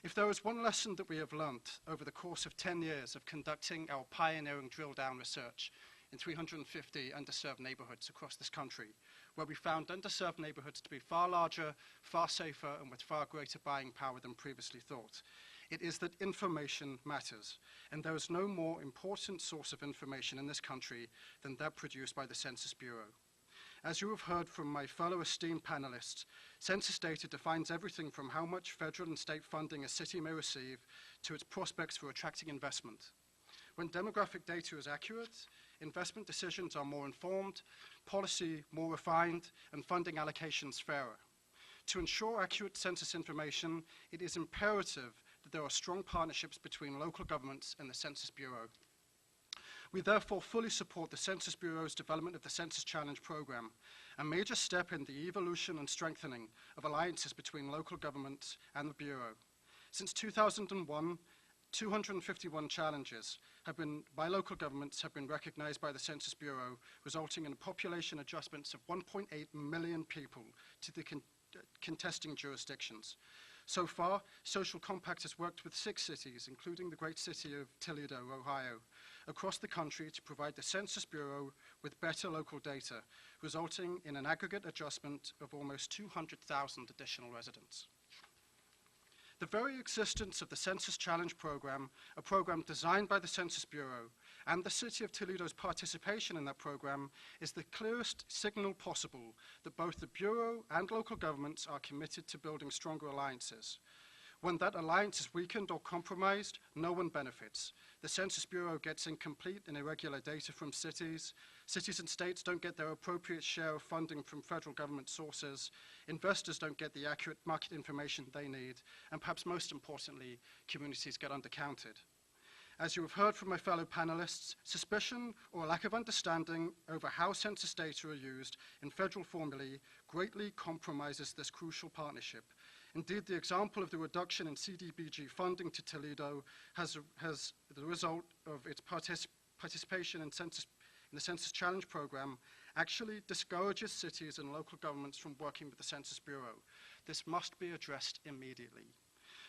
If there is one lesson that we have learned over the course of 10 years of conducting our pioneering drill-down research in 350 underserved neighborhoods across this country, where we found underserved neighborhoods to be far larger, far safer, and with far greater buying power than previously thought, it is that information matters, and there is no more important source of information in this country than that produced by the Census Bureau. As you have heard from my fellow esteemed panelists, census data defines everything from how much federal and state funding a city may receive to its prospects for attracting investment. When demographic data is accurate, investment decisions are more informed, policy more refined, and funding allocations fairer. To ensure accurate census information, it is imperative that there are strong partnerships between local governments and the Census Bureau. We therefore fully support the Census Bureau's development of the Census Challenge program a major step in the evolution and strengthening of alliances between local governments and the Bureau. Since 2001, 251 challenges by local governments have been recognized by the Census Bureau, resulting in population adjustments of 1.8 million people to the contesting jurisdictions. So far, Social Compact has worked with 6 cities, including the great city of Toledo, Ohio, across the country to provide the Census Bureau with better local data, resulting in an aggregate adjustment of almost 200,000 additional residents. The very existence of the Census Challenge Program, a program designed by the Census Bureau, and the City of Toledo's participation in that program is the clearest signal possible that both the Bureau and local governments are committed to building stronger alliances. When that alliance is weakened or compromised, no one benefits. The Census Bureau gets incomplete and irregular data from cities. Cities and states don't get their appropriate share of funding from federal government sources. Investors don't get the accurate market information they need. And perhaps most importantly, communities get undercounted. As you have heard from my fellow panelists, suspicion or lack of understanding over how census data are used in federal formulae greatly compromises this crucial partnership. Indeed, the example of the reduction in CDBG funding to Toledo has the result of its participation in the Census Challenge Program actually discourages cities and local governments from working with the Census Bureau. This must be addressed immediately.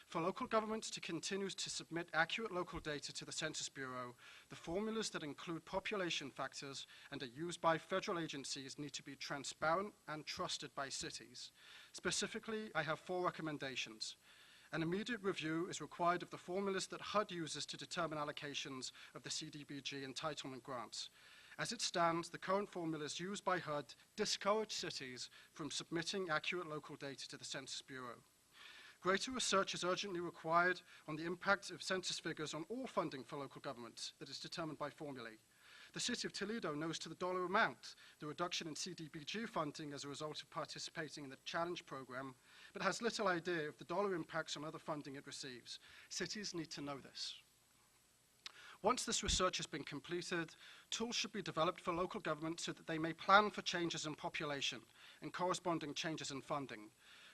For local governments to continue to submit accurate local data to the Census Bureau, the formulas that include population factors and are used by federal agencies need to be transparent and trusted by cities. Specifically, I have 4 recommendations. An immediate review is required of the formulas that HUD uses to determine allocations of the CDBG entitlement grants. As it stands, the current formulas used by HUD discourage cities from submitting accurate local data to the Census Bureau. Greater research is urgently required on the impact of census figures on all funding for local governments that is determined by formulae. The City of Toledo knows to the dollar amount the reduction in CDBG funding as a result of participating in the Challenge Program, but has little idea of the dollar impacts on other funding it receives. Cities need to know this. Once this research has been completed, tools should be developed for local governments so that they may plan for changes in population and corresponding changes in funding.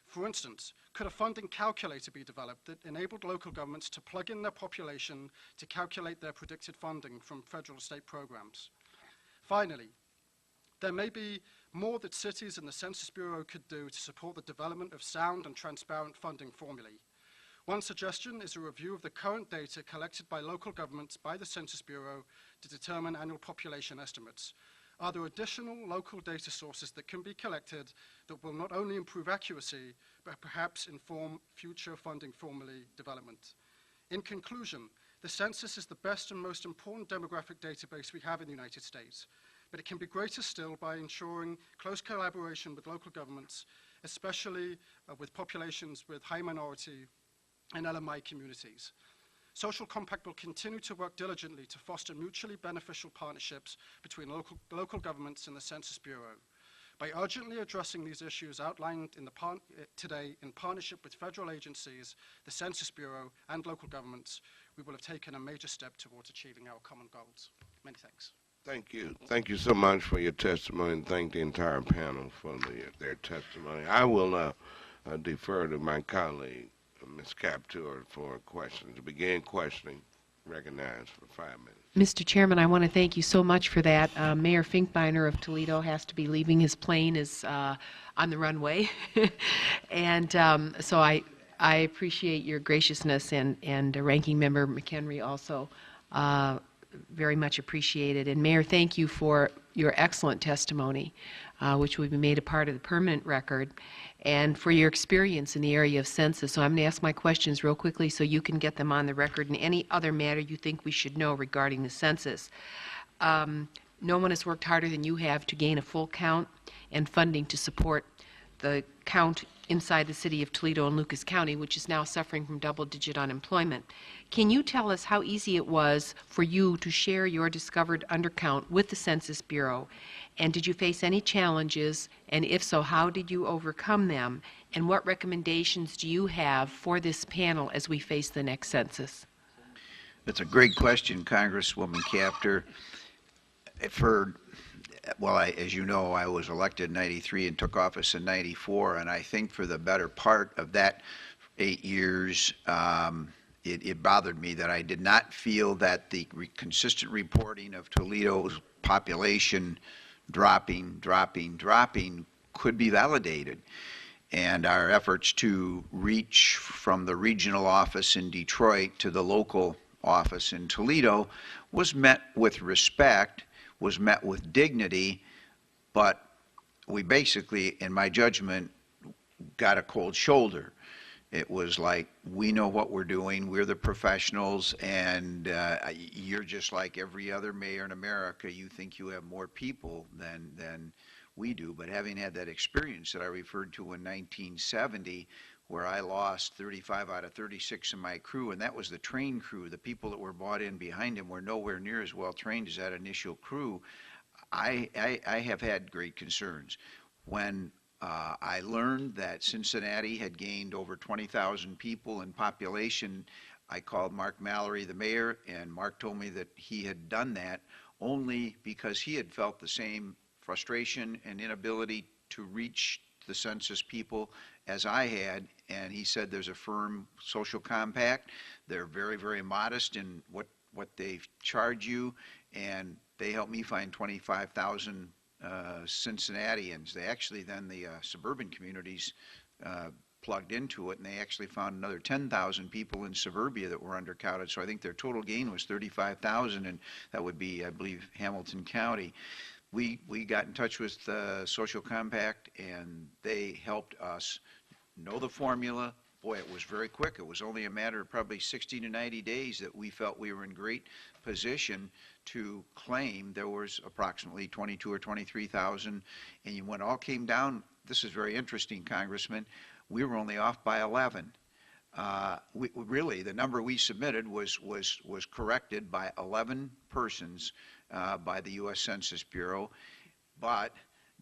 For instance, could a funding calculator be developed that enabled local governments to plug in their population to calculate their predicted funding from federal or state programs? Finally, there may be more that cities and the Census Bureau could do to support the development of sound and transparent funding formulae. One suggestion is a review of the current data collected by local governments by the Census Bureau to determine annual population estimates. Are there additional local data sources that can be collected that will not only improve accuracy, but perhaps inform future funding formulae development? In conclusion, the census is the best and most important demographic database we have in the United States, but it can be greater still by ensuring close collaboration with local governments, especially with populations with high minority and LMI communities. Social Compact will continue to work diligently to foster mutually beneficial partnerships between local governments and the Census Bureau. By urgently addressing these issues outlined in today in partnership with federal agencies, the Census Bureau, and local governments, we will have taken a major step towards achieving our common goals. Many thanks. Thank you. Thank you so much for your testimony, and thank the entire panel for their testimony. I will now defer to my colleague, Ms. Captur, for questions. To begin questioning, recognized for 5 minutes. Mr. Chairman, I want to thank you so much for that. Mayor Finkbeiner of Toledo has to be leaving. His plane is on the runway. And so I appreciate your graciousness, and Ranking Member McHenry also very much appreciated. And Mayor, thank you for your excellent testimony, which will be made a part of the permanent record, and for your experience in the area of census. So I'm going to ask my questions real quickly so you can get them on the record, and any other matter you think we should know regarding the census. No one has worked harder than you have to gain a full count and funding to support the count inside the city of Toledo and Lucas County, which is now suffering from double-digit unemployment. Can you tell us how easy it was for you to share your discovered undercount with the Census Bureau? And did you face any challenges? And if so, how did you overcome them? And what recommendations do you have for this panel as we face the next census? That's a great question, Congresswoman Captur. For well, as you know, I was elected in 93 and took office in 94, and I think for the better part of that 8 years, it bothered me that I did not feel that the consistent reporting of Toledo's population dropping could be validated. And our efforts to reach from the regional office in Detroit to the local office in Toledo was met with respect, was met with dignity, but we basically, in my judgment, got a cold shoulder. It was like, we know what we're doing, we're the professionals, and you're just like every other mayor in America. You think you have more people than we do. But having had that experience that I referred to in 1970, where I lost 35 out of 36 in my crew, and that was the trained crew. The people that were brought in behind him were nowhere near as well trained as that initial crew. I have had great concerns. When I learned that Cincinnati had gained over 20,000 people in population, I called Mark Mallory, the mayor, and Mark told me that he had done that only because he had felt the same frustration and inability to reach the census people as I had, and he said there's a firm social compact. They're very, very modest in what they charge you, and they helped me find 25,000 Cincinnatians. They actually then, the suburban communities plugged into it, and they actually found another 10,000 people in suburbia that were undercounted. So I think their total gain was 35,000, and that would be, I believe, Hamilton County. We got in touch with Social Compact, and they helped us know the formula. Boy, it was very quick. It was only a matter of probably 60 to 90 days that we felt we were in great position to claim there was approximately 22 or 23,000. And when it all came down, this is very interesting, Congressman, we were only off by 11. Really, the number we submitted was corrected by 11 persons by the U.S. Census Bureau. But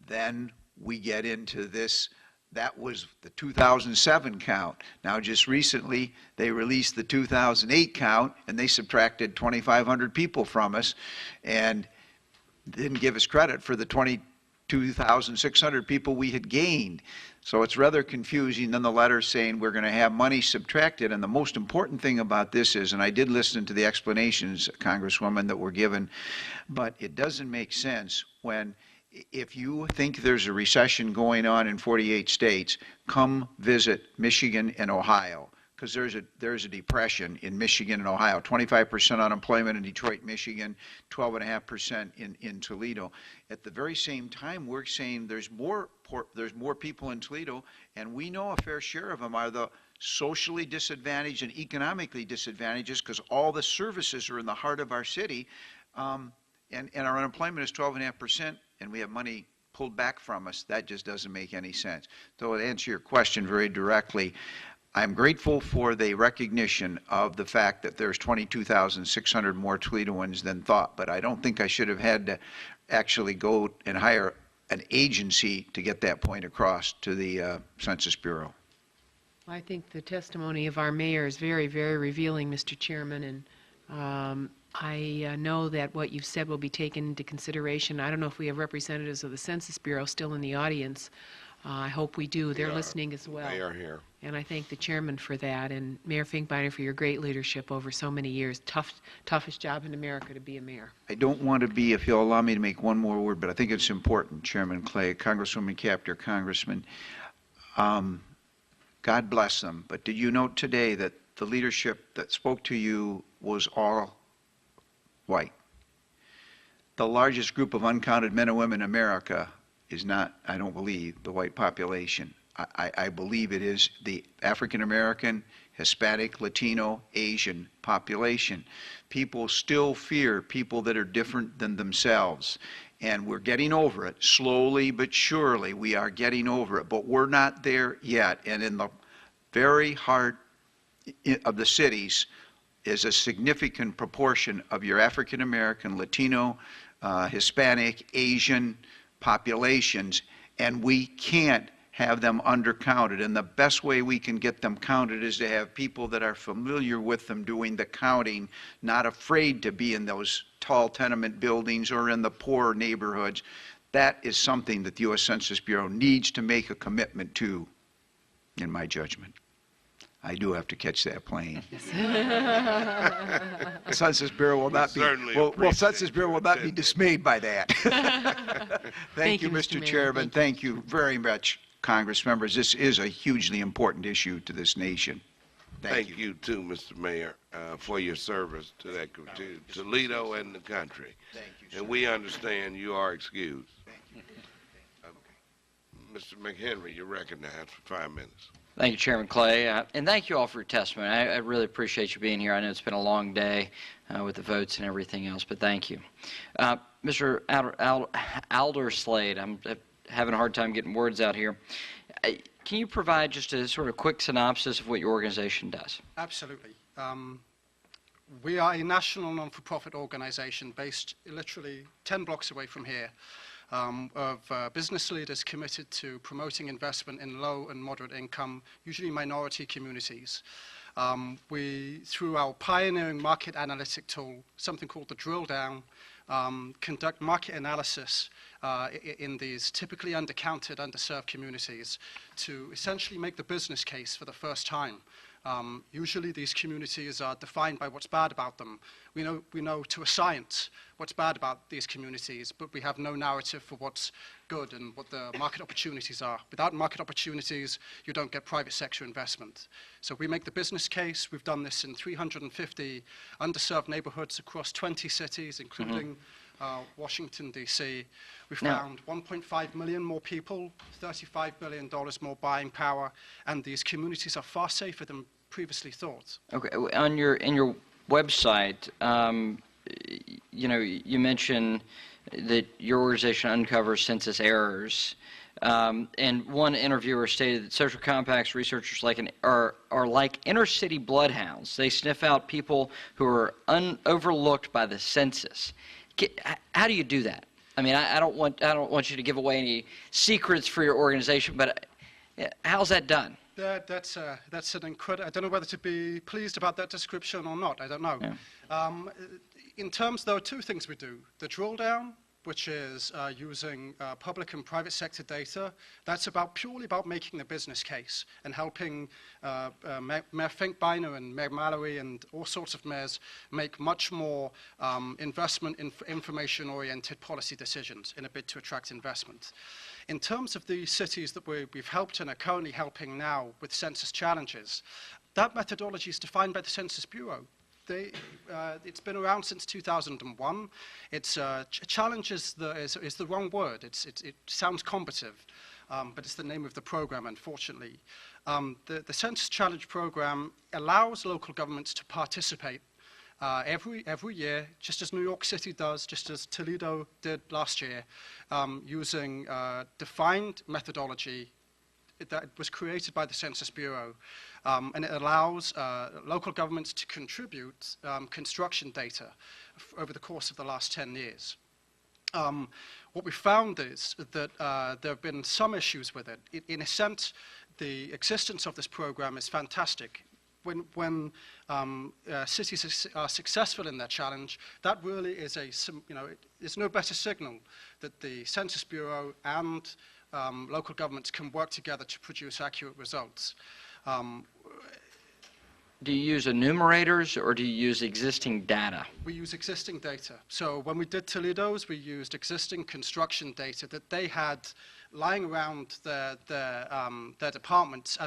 then we get into this. That was the 2007 count. Now, just recently, they released the 2008 count, and they subtracted 2,500 people from us and didn't give us credit for the 22,600 people we had gained. So it's rather confusing. Then the letter saying we're going to have money subtracted. And the most important thing about this is, and I did listen to the explanations, Congresswoman, that were given, but it doesn't make sense when, if you think there's a recession going on in 48 states, come visit Michigan and Ohio, because there's a depression in Michigan and Ohio. 25% unemployment in Detroit, Michigan, 12.5% in Toledo. At the very same time, we're saying there's more people in Toledo, and we know a fair share of them are the socially disadvantaged and economically disadvantaged, because all the services are in the heart of our city, and our unemployment is 12.5%. And we have money pulled back from us. That just doesn't make any sense. So to answer your question very directly, I'm grateful for the recognition of the fact that there's 22,600 more Toledoans than thought, but I don't think I should have had to actually go and hire an agency to get that point across to the Census Bureau. I think the testimony of our mayor is very, very revealing, Mr. Chairman, and I know that what you've said will be taken into consideration. I don't know if we have representatives of the Census Bureau still in the audience. I hope we do. They're listening as well. They are here. And I thank the chairman for that, and Mayor Finkbeiner for your great leadership over so many years. Toughest job in America to be a mayor. I don't want to be, if you'll allow me to make one more word, but I think it's important, Chairman Clay, Congresswoman Capter, Congressman. God bless them. But did you note today that the leadership that spoke to you was all white? The largest group of uncounted men and women in America is not, I don't believe, the white population. I believe it is the African American, Hispanic, Latino, Asian population. People still fear people that are different than themselves. And we're getting over it. Slowly but surely, we are getting over it. But we're not there yet. And in the very heart of the cities is a significant proportion of your African American, Latino, Hispanic, Asian populations, and we can't have them undercounted. And the best way we can get them counted is to have people that are familiar with them doing the counting, not afraid to be in those tall tenement buildings or in the poorer neighborhoods. That is something that the U.S. Census Bureau needs to make a commitment to, in my judgment. I do have to catch that plane. The Census Bureau will not be Census Bureau will not be dismayed by that. Thank you, Mr. Chairman. Thank you very much, Congress members. This is a hugely important issue to this nation. Thank you too, Mr. Mayor, for your service to that to Toledo and the country. Thank you, sir. And we understand you are excused. Mr. McHenry, you're recognized for 5 minutes. Thank you, Chairman Clay, and thank you all for your testimony. I really appreciate you being here. I know it's been a long day with the votes and everything else, but thank you. Mr. Alder Slade, I'm having a hard time getting words out here. Can you provide just a sort of quick synopsis of what your organization does? Absolutely. We are a national non-for-profit organization based literally 10 blocks away from here, of business leaders committed to promoting investment in low and moderate income, usually minority communities. We, through our pioneering market analytic tool, something called the drill down, conduct market analysis in these typically undercounted, underserved communities to essentially make the business case for the first time. Usually these communities are defined by what's bad about them. We know to a science what's bad about these communities, but we have no narrative for what's good and what the market opportunities are. Without market opportunities, you don't get private sector investment. So we make the business case. We've done this in 350 underserved neighborhoods across 20 cities, including Washington, D.C. We found 1.5 million more people, $35 billion more buying power, and these communities are far safer than previously thought. Okay, in your website, you mentioned that your organization uncovers census errors, and one interviewer stated that social compacts researchers are like inner city bloodhounds. They sniff out people who are overlooked by the census. How do you do that? I mean, I don't want you to give away any secrets for your organization, but how's that done? That's an incredible. I don't know whether to be pleased about that description or not. I don't know. Yeah. In terms, there are two things we do: the drill down, which is using public and private sector data. That's purely about making the business case and helping Mayor Finkbeiner and Mayor Mallory and all sorts of mayors make much more investment in information-oriented policy decisions in a bid to attract investment. In terms of the cities that we've helped and are currently helping now with census challenges, that methodology is defined by the Census Bureau. It's been around since 2001. Challenge is the wrong word. It sounds combative, but it's the name of the program, unfortunately. The Census Challenge program allows local governments to participate every year, just as New York City does, just as Toledo did last year, using defined methodology that was created by the Census Bureau, and it allows local governments to contribute construction data over the course of the last 10 years. What we found is that there have been some issues with it. In a sense, the existence of this program is fantastic. When cities are successful in their challenge, that really is it's no better signal that the Census Bureau and local governments can work together to produce accurate results. Do you use enumerators or do you use existing data? We use existing data. So when we did Toledo's, we used existing construction data that they had lying around their departments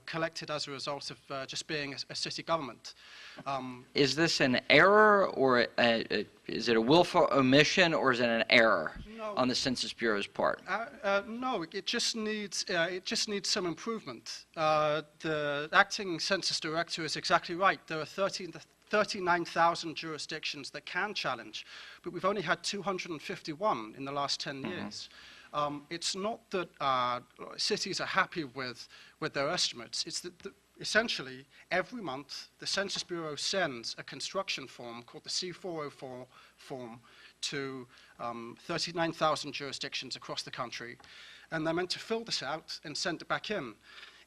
collected as a result of just being a city government. Is this an error, or is it a willful omission, or is it an error on the Census Bureau's part? No, it just needs some improvement. The acting census director is exactly right. There are 39,000 jurisdictions that can challenge, but we've only had 251 in the last 10 years. It's not that cities are happy with their estimates. It's that essentially every month the Census Bureau sends a construction form called the C404 form to 39,000 jurisdictions across the country, and they're meant to fill this out and send it back in.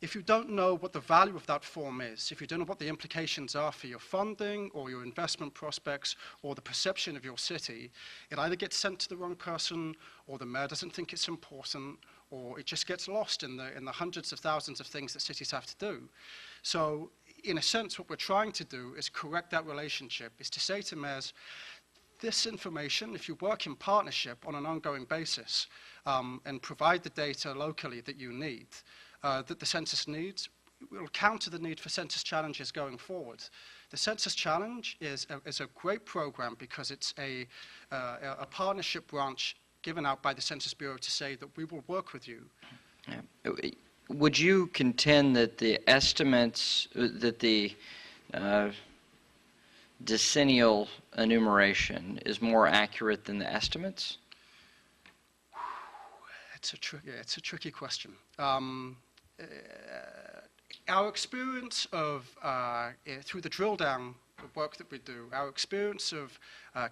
if you don't know what the value of that form is, if you don't know what the implications are for your funding or your investment prospects or the perception of your city, it either gets sent to the wrong person, or the mayor doesn't think it's important, or it just gets lost in the hundreds of thousands of things that cities have to do. So in a sense, what we're trying to do is correct that relationship, is to say to mayors, this information, if you work in partnership on an ongoing basis and provide the data locally that you need, that the census needs, will counter the need for census challenges going forward. The Census Challenge is a great program because it's a partnership branch given out by the Census Bureau to say that we will work with you. Yeah. Would you contend that the estimates, that the decennial enumeration is more accurate than the estimates? It's a tricky question. Our experience of, through the drill down work that we do, our experience of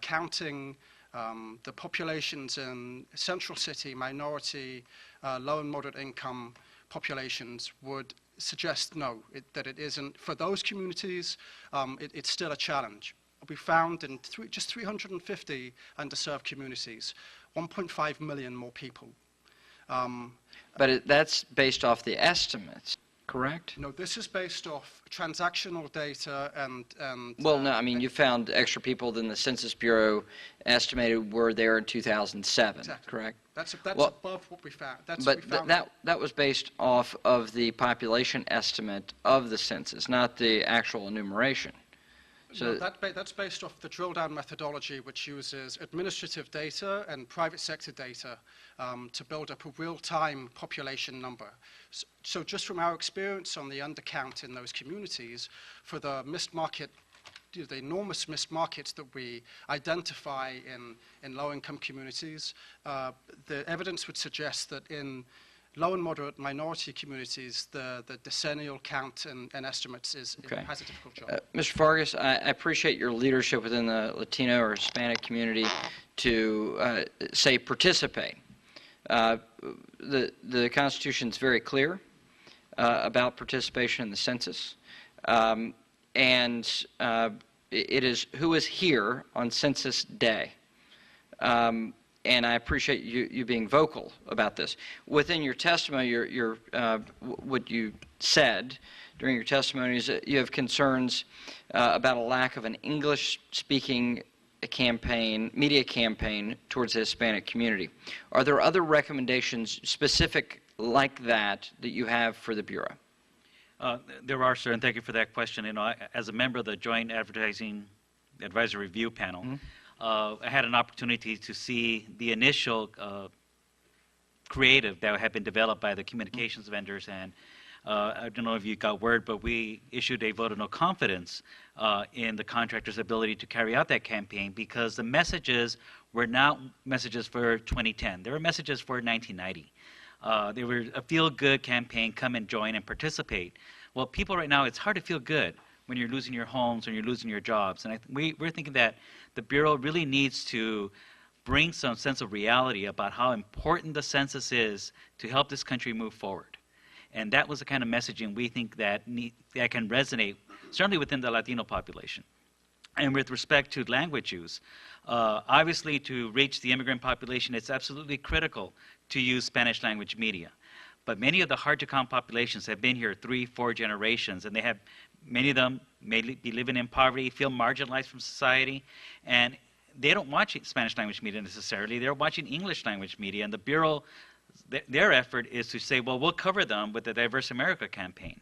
counting the populations in central city, minority, low and moderate income populations would suggest no, that it isn't. For those communities, it's still a challenge. We found in just 350 underserved communities, 1.5 million more people. But that's based off the estimates, correct? No, this is based off transactional data and well, no, I mean, you found extra people than the Census Bureau estimated were there in 2007, exactly. Correct? That's well, above what we found. That was based off of the population estimate of the census, not the actual enumeration. So no, that's based off the drill-down methodology, which uses administrative data and private sector data to build up a real-time population number. So just from our experience on the undercount in those communities, for the missed market, the enormous missed markets that we identify in low-income communities, the evidence would suggest that in low and moderate minority communities, the decennial count and estimates has a difficult job. Mr. Vargas, I appreciate your leadership within the Latino or Hispanic community to say participate. The Constitution is very clear about participation in the census, and it is who is here on census day. And I appreciate you being vocal about this. Within your testimony, what you said during your testimony is that you have concerns about a lack of an English-speaking media campaign towards the Hispanic community. Are there other recommendations specific like that you have for the Bureau? There are, sir, and thank you for that question. You know, as a member of the Joint Advertising Advisory Review Panel, I had an opportunity to see the initial creative that had been developed by the communications vendors, and I don't know if you got word, but we issued a vote of no confidence in the contractor's ability to carry out that campaign because the messages were not messages for 2010. They were messages for 1990. They were a feel-good campaign, come and join and participate. Well, people right now, it's hard to feel good when you're losing your homes, when you're losing your jobs. And we're thinking that the Bureau really needs to bring some sense of reality about how important the census is to help this country move forward. And that was the kind of messaging we think that can resonate, certainly within the Latino population. And with respect to language use, obviously to reach the immigrant population, it's absolutely critical to use Spanish language media. But many of the hard-to-count populations have been here 3-4 generations, and many of them may be living in poverty, feel marginalized from society, and they don't watch Spanish language media necessarily. They're watching English language media, and the Bureau, their effort is to say, well, we'll cover them with the Diverse America campaign.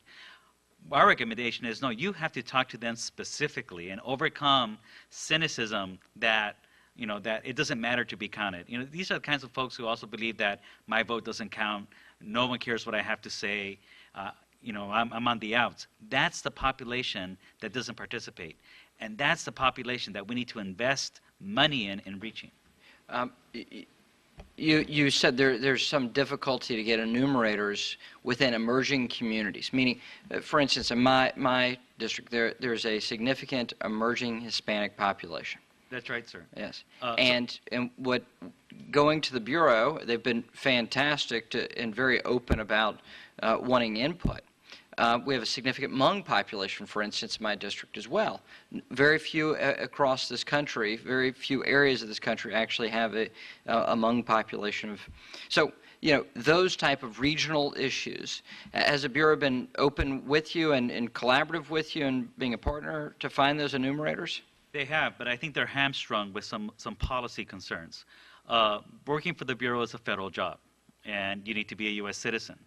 Our recommendation is, no, you have to talk to them specifically and overcome cynicism that it doesn't matter to be counted. You know, these are the kinds of folks who also believe that my vote doesn't count, no one cares what I have to say, I'm on the outs. That's the population that doesn't participate. And that's the population that we need to invest money in reaching. You said there's some difficulty to get enumerators within emerging communities, meaning, for instance, in my district, there's a significant emerging Hispanic population. That's right, sir. Yes. And what going to the Bureau, they've been fantastic and very open about wanting input. We have a significant Hmong population, for instance, in my district as well. Very few across this country, very few areas of this country actually have a Hmong population. So, you know, those type of regional issues. Has the Bureau been open with you and collaborative with you and being a partner to find those enumerators? They have, but I think they're hamstrung with some policy concerns. Working for the Bureau is a federal job, and you need to be a U.S. citizen.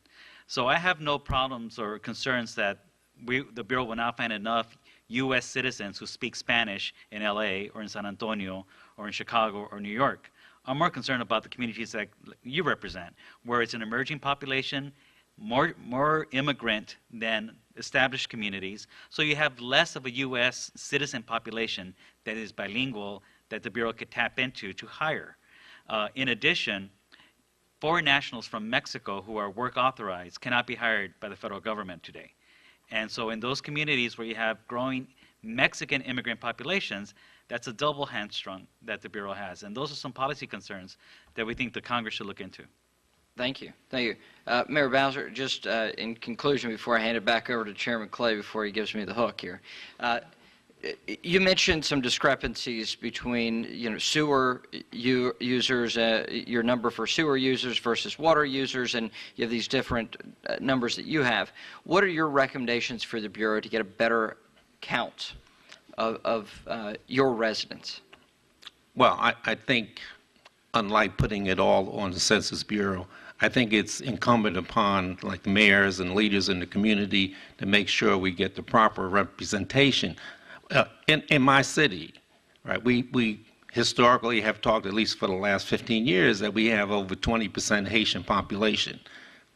So I have no problems or concerns that the Bureau will not find enough U.S. citizens who speak Spanish in L.A. or in San Antonio or in Chicago or New York. I'm more concerned about the communities that you represent, where it's an emerging population, more immigrant than established communities, so you have less of a U.S. citizen population that is bilingual that the Bureau could tap into to hire. In addition, foreign nationals from Mexico who are work authorized cannot be hired by the federal government today. And so in those communities where you have growing Mexican immigrant populations, that's a double hamstrung that the Bureau has. And those are some policy concerns that we think the Congress should look into. Thank you. Thank you. Mayor Bowser, just in conclusion, before I hand it back over to Chairman Clay before he gives me the hook here, you mentioned some discrepancies between, you know, sewer users, your number for sewer users versus water users, and you have these different numbers that you have. What are your recommendations for the Bureau to get a better count of your residents? Well, I think, unlike putting it all on the Census Bureau, I think it's incumbent upon, like, the mayors and leaders in the community to make sure we get the proper representation. In my city, right, we historically have talked, at least for the last 15 years, that we have over 20% Haitian population.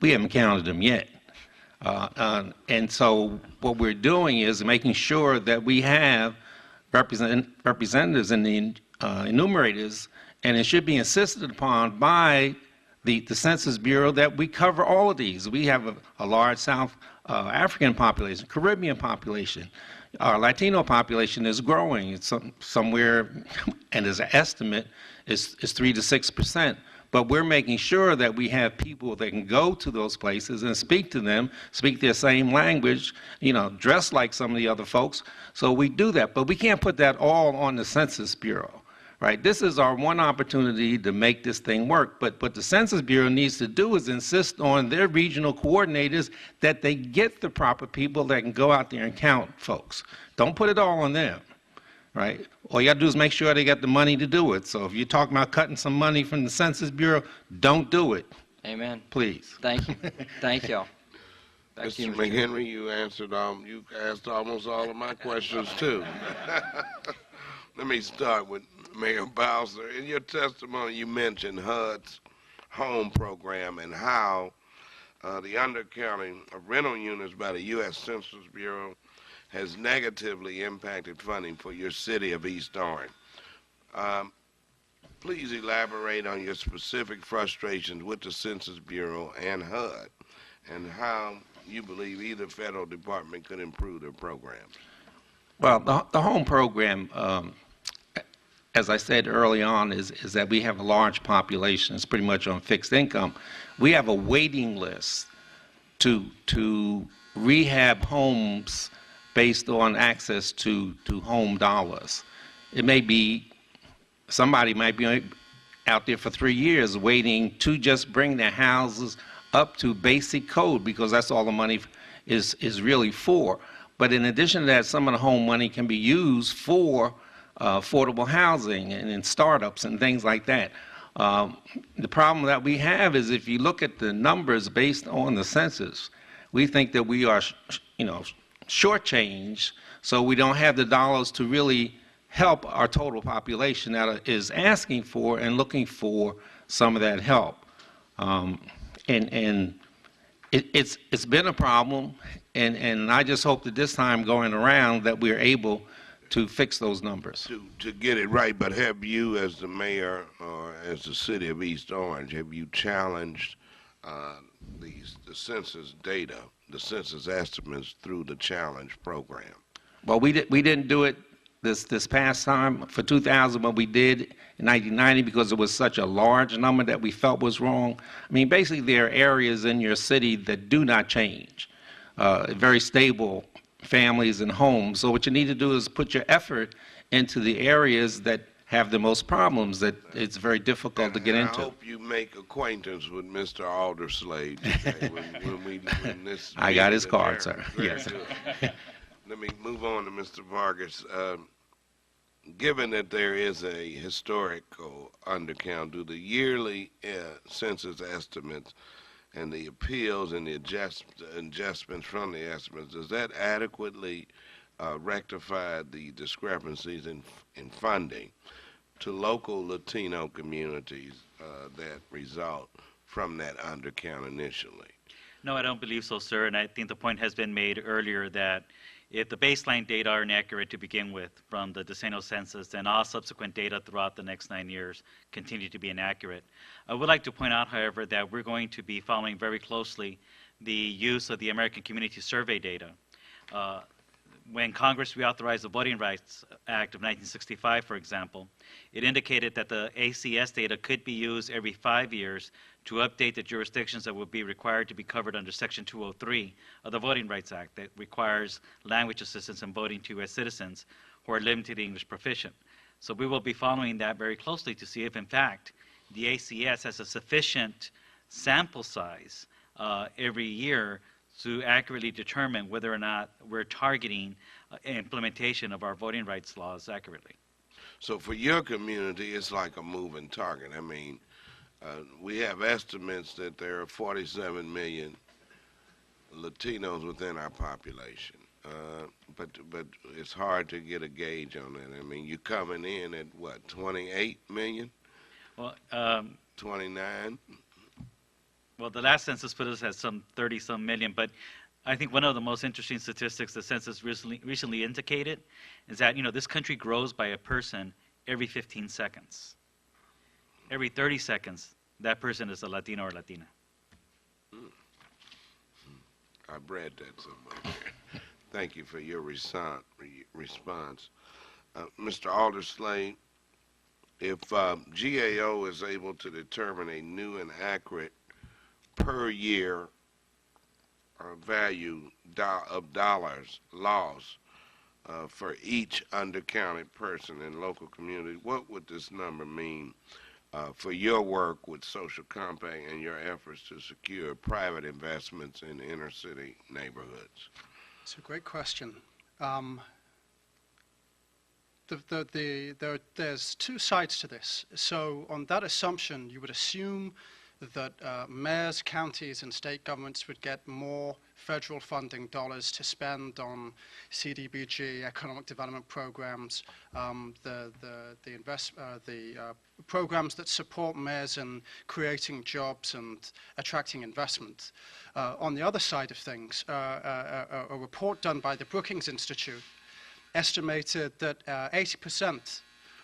We haven't counted them yet. And so what we're doing is making sure that we have representatives in the enumerators, and it should be insisted upon by the Census Bureau that we cover all of these. We have a large South African population, Caribbean population. Our Latino population is growing. It's somewhere, and as an estimate, is 3 to 6%. But we're making sure that we have people that can go to those places and speak to them, speak their same language, you know, dress like some of the other folks. So we do that. But we can't put that all on the Census Bureau, right? This is our one opportunity to make this thing work. But what the Census Bureau needs to do is insist on their regional coordinators that they get the proper people that can go out there and count folks. Don't put it all on them, right? All you got to do is make sure they got the money to do it. So if you're talking about cutting some money from the Census Bureau, don't do it. Amen. Please. Thank you. Thank you. Mr. McHenry, you asked almost all of my questions too. Let me start with Mayor Bowser. In your testimony, you mentioned HUD's home program and how the undercounting of rental units by the U.S. Census Bureau has negatively impacted funding for your city of East Orange. Please elaborate on your specific frustrations with the Census Bureau and HUD and how you believe either federal department could improve their programs. Well, the home program, as I said early on, is that we have a large population. It's pretty much on fixed income. We have a waiting list to rehab homes based on access to home dollars. It may be, somebody might be out there for 3 years waiting to just bring their houses up to basic code, because that's all the money is really for. But in addition to that, some of the home money can be used for affordable housing and in startups and things like that. The problem that we have is if you look at the numbers based on the census, we think that we are, shortchanged, so we don't have the dollars to really help our total population that is asking for and looking for some of that help. And it's been a problem, and I just hope that this time going around that we're able to fix those numbers. To get it right, but have you, as the mayor or as the city of East Orange, have you challenged the census data, the census estimates through the challenge program? Well, we didn't do it this past time for 2000, but we did in 1990 because it was such a large number that we felt was wrong. I mean, basically there are areas in your city that do not change. very stable families and homes. So what you need to do is put your effort into the areas that have the most problems that it's very difficult to get I into. hope you make acquaintance with Mr. Alder Slade today when this I got his meeting card, adjourns. sir. Very Yes. good. Let me move on to Mr. Vargas. Given that there is a historical undercount, do the yearly census estimates and the appeals and the adjustments from the estimates, does that adequately rectify the discrepancies in funding to local Latino communities that result from that undercount initially? No, I don't believe so, sir. And I think the point has been made earlier that if the baseline data are inaccurate to begin with from the decennial census, then all subsequent data throughout the next 9 years continue to be inaccurate. I would like to point out, however, that we're going to be following very closely the use of the American Community Survey data. When Congress reauthorized the Voting Rights Act of 1965, for example, it indicated that the ACS data could be used every 5 years to update the jurisdictions that would be required to be covered under Section 203 of the Voting Rights Act that requires language assistance in voting to U.S. citizens who are limited English proficient. So we will be following that very closely to see if, in fact, the ACS has a sufficient sample size every year to accurately determine whether or not we're targeting implementation of our voting rights laws accurately. So for your community, it's like a moving target. I mean, we have estimates that there are 47 million Latinos within our population, but it's hard to get a gauge on that. I mean, you're coming in at what, 28 million? Well, 29? Well, the last census put us at some 30-some million, but I think one of the most interesting statistics the census recently indicated is that, this country grows by a person every 15 seconds. Every 30 seconds, that person is a Latino or Latina. I've read that somewhere. Thank you for your response. Mr. Alder Slade, if GAO is able to determine a new and accurate per year value of dollars lost for each undercounted person in local community, what would this number mean for your work with social compact and your efforts to secure private investments in inner city neighborhoods? It's a great question. There's two sides to this. So on that assumption, you would assume that mayors, counties, and state governments would get more federal funding dollars to spend on CDBG, economic development programs, the programs that support mayors in creating jobs and attracting investment. On the other side of things, a report done by the Brookings Institute estimated that 80%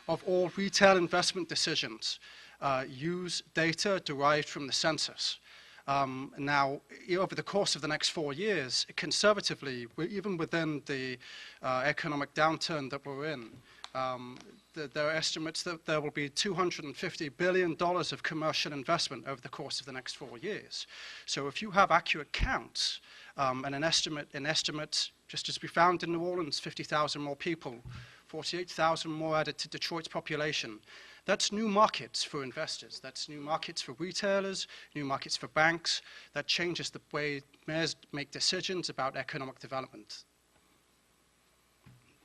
of all retail investment decisions use data derived from the census. Now, over the course of the next 4 years, conservatively, even within the economic downturn that we're in, there are estimates that there will be $250 billion of commercial investment over the course of the next 4 years. So if you have accurate counts and an estimate, just as we found in New Orleans, 50,000 more people, 48,000 more added to Detroit's population, that's new markets for investors. That's new markets for retailers, new markets for banks. That changes the way mayors make decisions about economic development.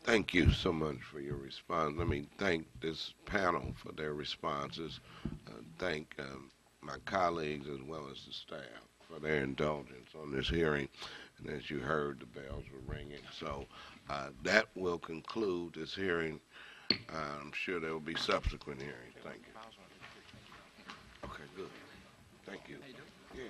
Thank you so much for your response. Let me thank this panel for their responses. Thank my colleagues as well as the staff for their indulgence on this hearing. And as you heard, the bells were ringing. So that will conclude this hearing. I'm sure there will be subsequent hearings. Thank you. Okay, good. Thank you. Yeah.